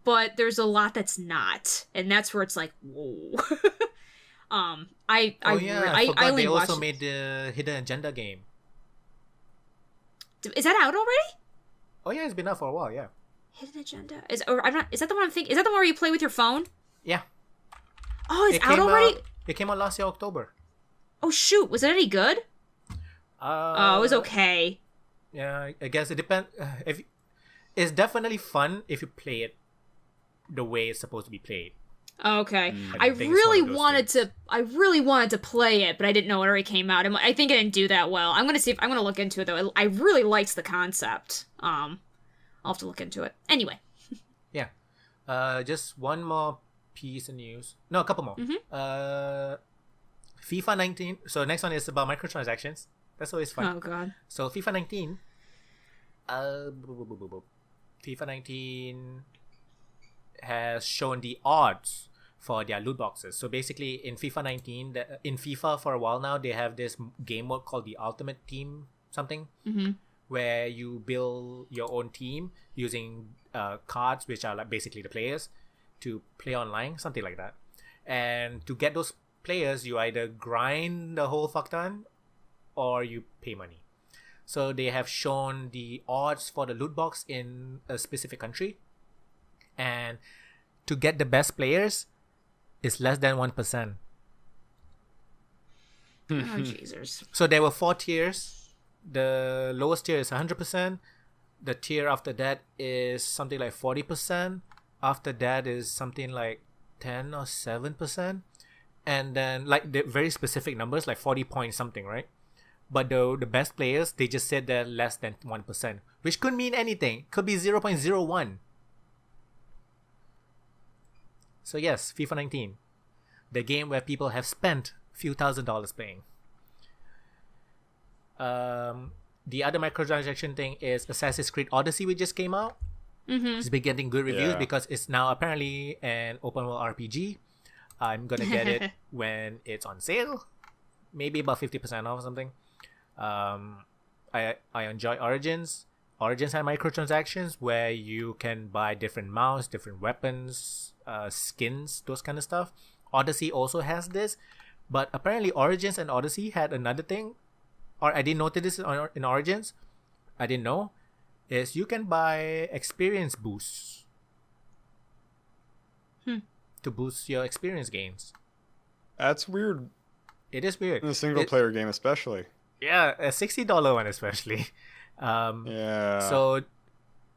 but there's a lot that's not, and that's where it's like, whoa. I forgot they also watched... made the Hidden Agenda game. Is that out already? Oh yeah, it's been out for a while. Yeah. Hidden Agenda is that the one I'm thinking? Is that the one where you play with your phone? Yeah. Oh, it's out already. It came out last year, October. Oh shoot, was it any good? It was okay. Yeah, I guess it depends. If it's definitely fun if you play it the way it's supposed to be played. Okay. I think it's one of those I really wanted to play it, but I didn't know it already came out. I think it didn't do that well. I'm gonna look into it though. I really liked the concept. I'll have to look into it. Anyway. Yeah. Just one more piece of news. No, a couple more. FIFA 19. So next one is about microtransactions. That's always fun. Oh god. So FIFA 19. FIFA 19 has shown the odds for their loot boxes. So basically, in FIFA 19, in FIFA for a while now, they have this game mode called the Ultimate Team something, where you build your own team using cards, which are like basically the players, to play online, something like that. And to get those players, you either grind the whole fuck ton, or you pay money. So they have shown the odds for the loot box in a specific country. And to get the best players is less than 1%. Oh, Jesus. So there were 4 tiers. The lowest tier is 100%. The tier after that is something like 40%. After that is something like 10 or 7%. And then like the very specific numbers, like 40 point something, right? But the best players, they just said they're less than 1%, which could mean anything. Could be 0.01. So yes, FIFA 19, the game where people have spent a few $1,000s playing. The other microtransaction thing is Assassin's Creed Odyssey, which just came out. It's been getting good reviews because it's now apparently an open world RPG. I'm gonna get it when it's on sale, maybe about 50% off or something. I enjoy Origins. Origins had microtransactions where you can buy different mounts, different weapons, skins, those kind of stuff. Odyssey also has this, but apparently Origins and Odyssey had another thing, or I didn't notice this in Origins. I didn't know, is you can buy experience boosts to boost your experience gains. That's weird. It is weird. In a single player game, especially. Yeah, a $60 one especially. So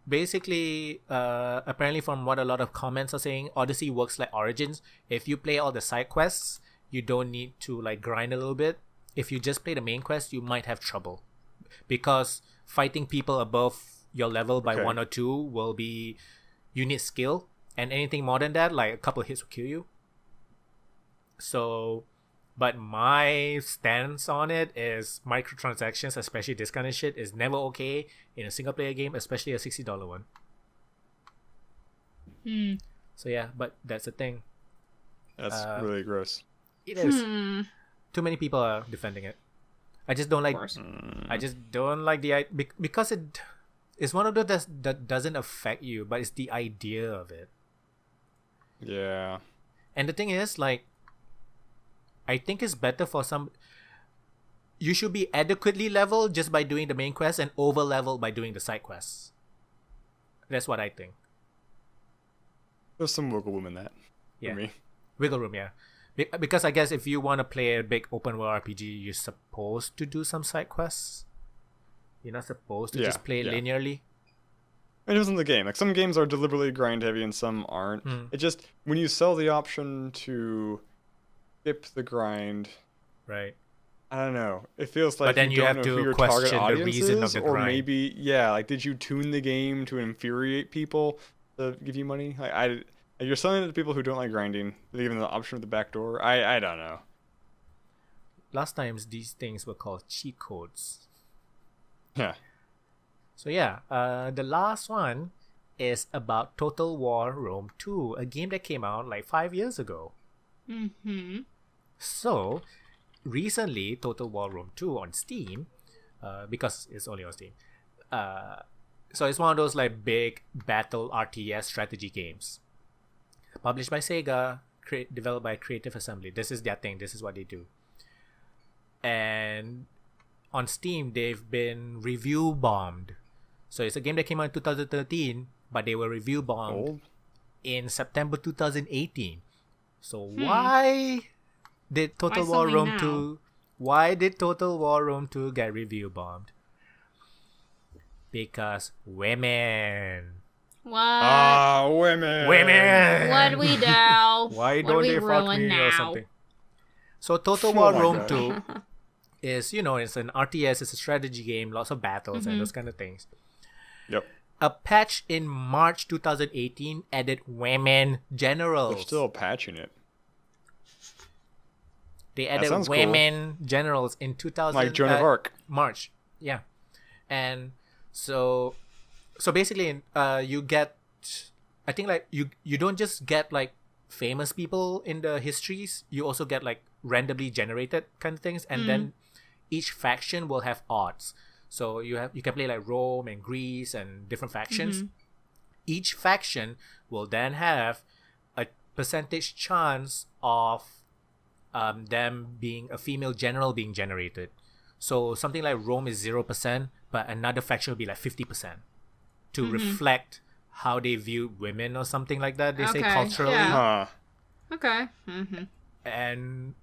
basically, apparently from what a lot of comments are saying, Odyssey works like Origins. If you play all the side quests, you don't need to like grind a little bit. If you just play the main quest, you might have trouble, because fighting people above your level by 1 or 2 will be, you need skill, and anything more than that, like a couple of hits will kill you. So, but my stance on it is microtransactions, especially this kind of shit, is never okay in a single player game, especially a $60 one. So yeah, but that's the thing. That's really gross. It is. Too many people are defending it. I just don't like. I just don't like the because it's one of those that doesn't affect you, but it's the idea of it. Yeah. And the thing is, like, I think it's better for some. You should be adequately leveled just by doing the main quest, and over leveled by doing the side quests. That's what I think. There's some wiggle room in that. Yeah. For me. Wiggle room, yeah. Because I guess if you want to play a big open world RPG, you're supposed to do some side quests. You're not supposed to just play linearly. It depends on the game. Like, some games are deliberately grind heavy and some aren't. It just, when you sell the option to skip the grind, right? I don't know. It feels like but then you don't have know who to your target question the audience reason is, of the or grind. maybe like, did you tune the game to infuriate people to give you money? Like, you're selling it to people who don't like grinding, leaving the option of the back door. I don't know. Last times these things were called cheat codes. Yeah. So yeah, the last one is about Total War Rome 2, a game that came out like 5 years ago. So recently, Total War Rome 2 on Steam, because it's only on Steam. So it's one of those like big battle RTS strategy games, published by Sega, developed by Creative Assembly. This is their thing. This is what they do. And on Steam, they've been review bombed. So it's a game that came out in 2013, but they were review bombed in September 2018. So why did Total War Rome 2? Why did Total War Rome 2 get review bombed? Because women. What? Ah, women. Women! What'd we do? Why What don't we they fuck ruin me or now? something? So Total Oh War my Rome God. 2 is, it's an RTS, it's a strategy game, lots of battles Mm-hmm. and those kind of things. Yep. A patch in March 2018 added women generals. They're still patching it. They That added sounds cool. women generals in 2000. Like Joan of Arc. March, yeah, and so basically, you get, I think like you don't just get like famous people in the histories. You also get like randomly generated kind of things, and then each faction will have odds. So you can play like Rome and Greece and different factions. Each faction will then have a percentage chance of them being a female general being generated. So something like Rome is 0%, but another faction will be like 50% to reflect how they view women or something like that. They say Okay, culturally. yeah. Huh. Okay. Mm-hmm. And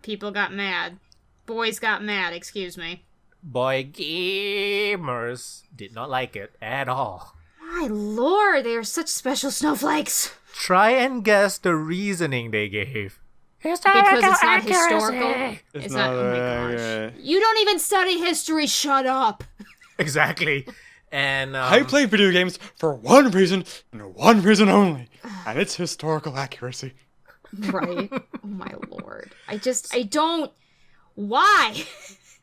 People got mad. Boys got mad, excuse me. boy gamers did not like it at all. My lord, they are such special snowflakes. Try and guess the reasoning they gave. Because it's not historical. It's not. not, Oh my gosh. uh, You don't even study history. Shut up. Exactly. And I play video games for one reason and one reason only, and it's historical accuracy. Right. Oh my lord. I don't. Why?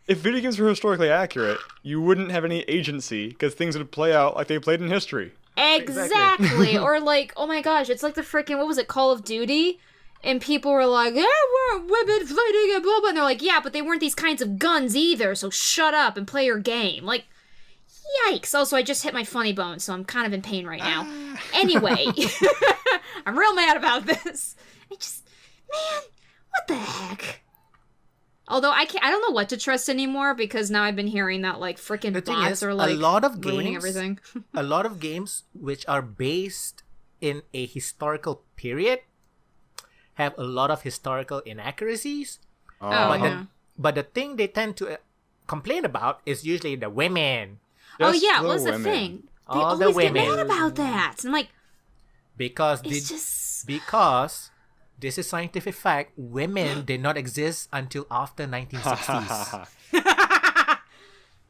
If video games were historically accurate, you wouldn't have any agency because things would play out like they played in history. Exactly. Or like, oh my gosh, it's like the freaking, what was it, Call of Duty? And people were like, yeah, we're women fighting and blah blah. And they're like, yeah, but they weren't these kinds of guns either, so shut up and play your game. Like, yikes. Also, I just hit my funny bone, so I'm kind of in pain right now. Anyway, I'm real mad about this. Man, what the heck? Although I don't know what to trust anymore because now I've been hearing that like freaking The thing bots is, are like a lot of ruining games, everything. a lot of games which are based in a historical period have a lot of historical inaccuracies. Oh, But the thing they tend to complain about is usually the women. Oh Just yeah, the what's the women. thing? They All the always get women. mad about that. And like, Because it's because this is scientific fact, women did not exist until after 1960s.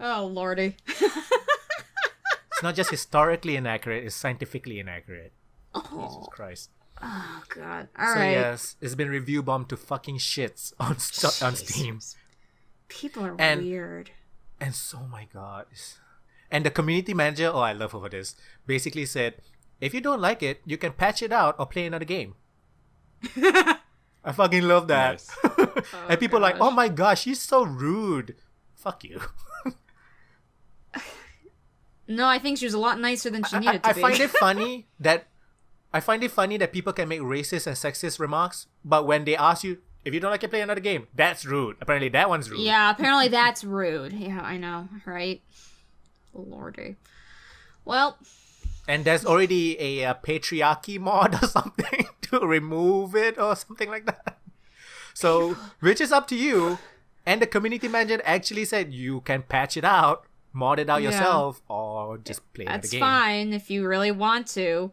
oh lordy. It's not just historically inaccurate, it's scientifically inaccurate. Jesus Christ. Oh god. All So right. yes, it's been review bombed to fucking shits on on Steam. People are And- weird. And so, my god. And the community manager, oh I love over this, basically said, if you don't like it, you can patch it out or play another game. I fucking love that. Nice. And people are like, gosh. oh my gosh, she's so rude. Fuck you. No, I think she was a lot nicer than she needed to I be. find it funny that people can make racist and sexist remarks, but when they ask you if you don't like it, play another game, that's rude. Apparently, that one's rude. Yeah, apparently that's rude. Yeah, I know, right? Lordy. Well, And there's already a patriarchy mod or something to remove it or something like that. So, which is up to you. And the community manager actually said you can patch it out, mod it out Yeah. yourself, or just play another that's game. fine if you really want to.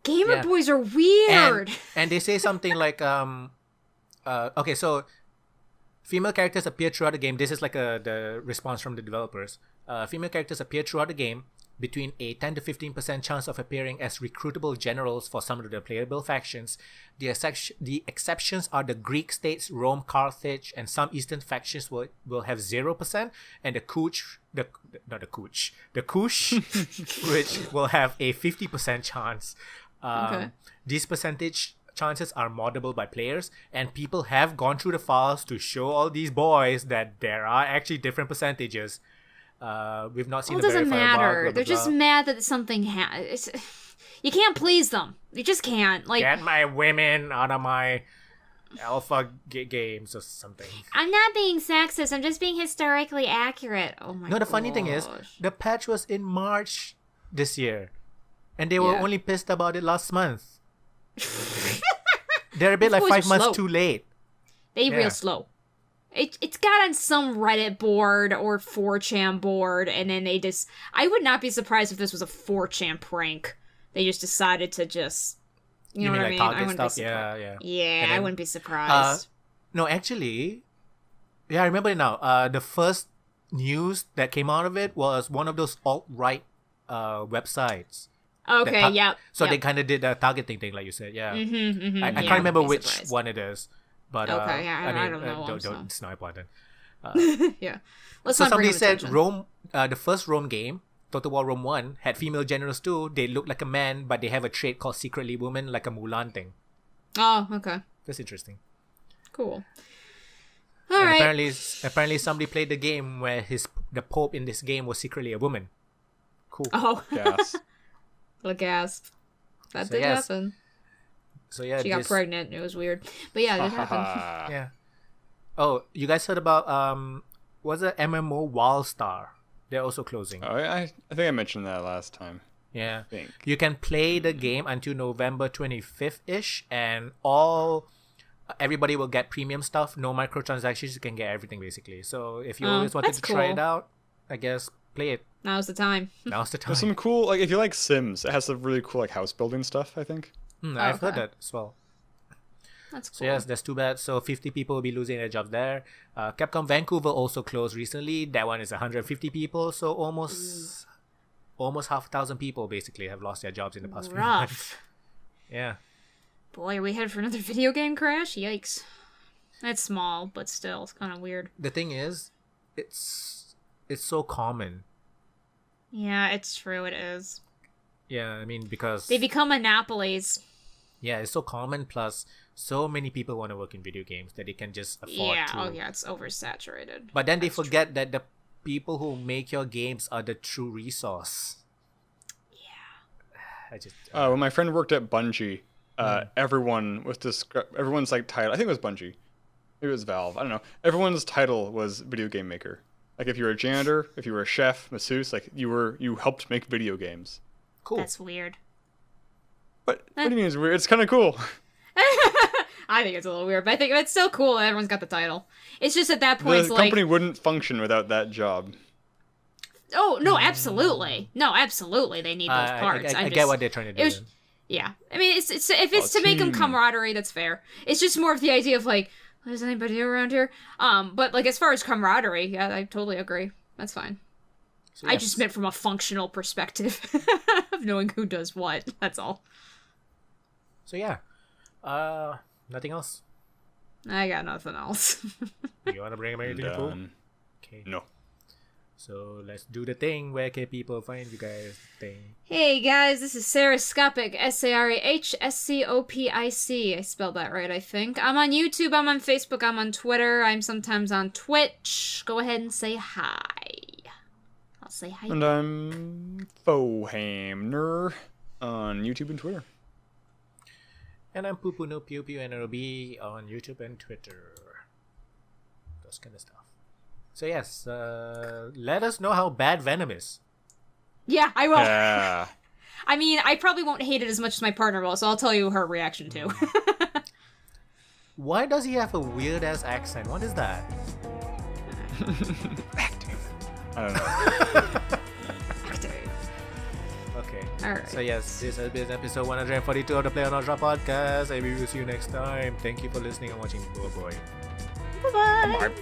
Gamer Yeah. boys are weird. And they say something like, okay, so female characters appear throughout the game. This is like the response from the developers. Female characters appear throughout the game between a 10 to 15% chance of appearing as recruitable generals for some of the playable factions. The exceptions are the Greek states, Rome, Carthage, and some Eastern factions will have 0%, and the Kush, which will have a 50% chance. Okay. These percentage chances are moddable by players, and people have gone through the files to show all these boys that there are actually different percentages. We've not seen Well, the it doesn't verifier matter. bar, blah, blah, They're just blah. mad that something you can't please them. You just can't. Like, Get my women out of my alpha games or something. I'm not being sexist. I'm just being historically accurate. Oh my god. No, the funny thing is, the patch was in March this year, and they were Yeah. only pissed about it last month. They're a bit like Boys are 5 months slow. too late. They Yeah. real slow. It's got on some Reddit board or 4chan board, and then they just... I would not be surprised if this was a 4chan prank. They just decided to just... You know mean what I like mean? target I wouldn't stuff? be surprised. Yeah. Yeah, And I then, wouldn't be surprised. No, actually, yeah, I remember it now. The first news that came out of it was one of those alt-right websites. Okay, yep. So they yep. kind of did the targeting thing, like you said. Yeah. Mm-hmm, I yeah, can't remember wouldn't be which surprised. one it is, but Okay, yeah, I don't know, Don't, so. don't snipe on it. Yeah. Let's So not bring somebody him said attention. Rome, the first Rome game, Total War Rome 1, had female generals too. They look like a man, but they have a trait called secretly woman, like a Mulan thing. Oh, okay. That's interesting. Cool. And All right. apparently somebody played the game where the Pope in this game was secretly a woman. Cool. Oh, Gas. little gasp. That So did yes. happen. So yeah, She got this- pregnant. It was weird. But yeah, it did happen. Yeah. Oh, you guys heard about what's the MMO Wildstar? They're also closing. Oh, I think I mentioned that last time. Yeah. I think. You can play the game until November 25th ish, and everybody will get premium stuff. No microtransactions. You can get everything basically. So if you Oh, always wanted that's to try it cool. out, I guess play it. Now's the time. Now's the time. There's some cool, like, if you like Sims, it has some really cool, like, house building stuff, I think. I've heard Okay. that as well. That's cool. So yes, that's too bad. So 50 people will be losing their jobs there. Capcom Vancouver also closed recently. That one is 150 people. So almost 5,000 people basically have lost their jobs in the past few months. Rough. Yeah. Boy, are we headed for another video game crash? Yikes. That's small, but still, it's kind of weird. The thing is, it's so common. Yeah, it's true. It is. Yeah, I mean because They become monopolies. yeah, it's so common. Plus, so many people want to work in video games that they can just afford Yeah. to. Oh, yeah. It's oversaturated. But then they That's true. forget that the people who make your games are the true resource. Yeah. I just When my friend worked at Bungie, everyone was everyone's like title. I think it was Bungie. Maybe it was Valve. I don't know. Everyone's title was video game maker. Like if you were a janitor, if you were a chef, masseuse, like you helped make video games. cool. That's weird. But what do you mean it's weird? It's kind of cool. I think it's a little weird, but I think it's still cool that everyone's got the title. It's just at that point, The it's like... company wouldn't function without that job. Oh, no, absolutely. No, absolutely, they need those parts. I get what they're trying to do. it was- then. Yeah. I mean, it's if it's to make them team. camaraderie, that's fair. It's just more of the idea of, like, there's anybody around here? But, like, as far as camaraderie, yeah, I totally agree. That's fine. So, I yes. just meant from a functional perspective of knowing who does what. That's all. So yeah. Nothing else. I got nothing else. You want to bring anything cool? Done. Okay. No. So let's do the thing. Where can people find you guys? Thing. Hey guys, this is Sarahscopic, Sarahscopic. I spelled that right, I think. I'm on YouTube, I'm on Facebook, I'm on Twitter, I'm sometimes on Twitch. Go ahead and say hi. I'll say hi. And I'm Foehamner on YouTube and Twitter. And I'm Pupunoob, P-U-P-U-N-O-B on YouTube and Twitter. Those kind of stuff. So yes, let us know how bad Venom is. Yeah, I will. Yeah. I mean, I probably won't hate it as much as my partner will, so I'll tell you her reaction too. Why does he have a weird ass accent? What is that? I don't know. Okay. Alright. So yes, this has been episode 142 of the playonultra podcast. And we will see you next time. Thank you for listening and watching. Boy. Bye-bye. Bye.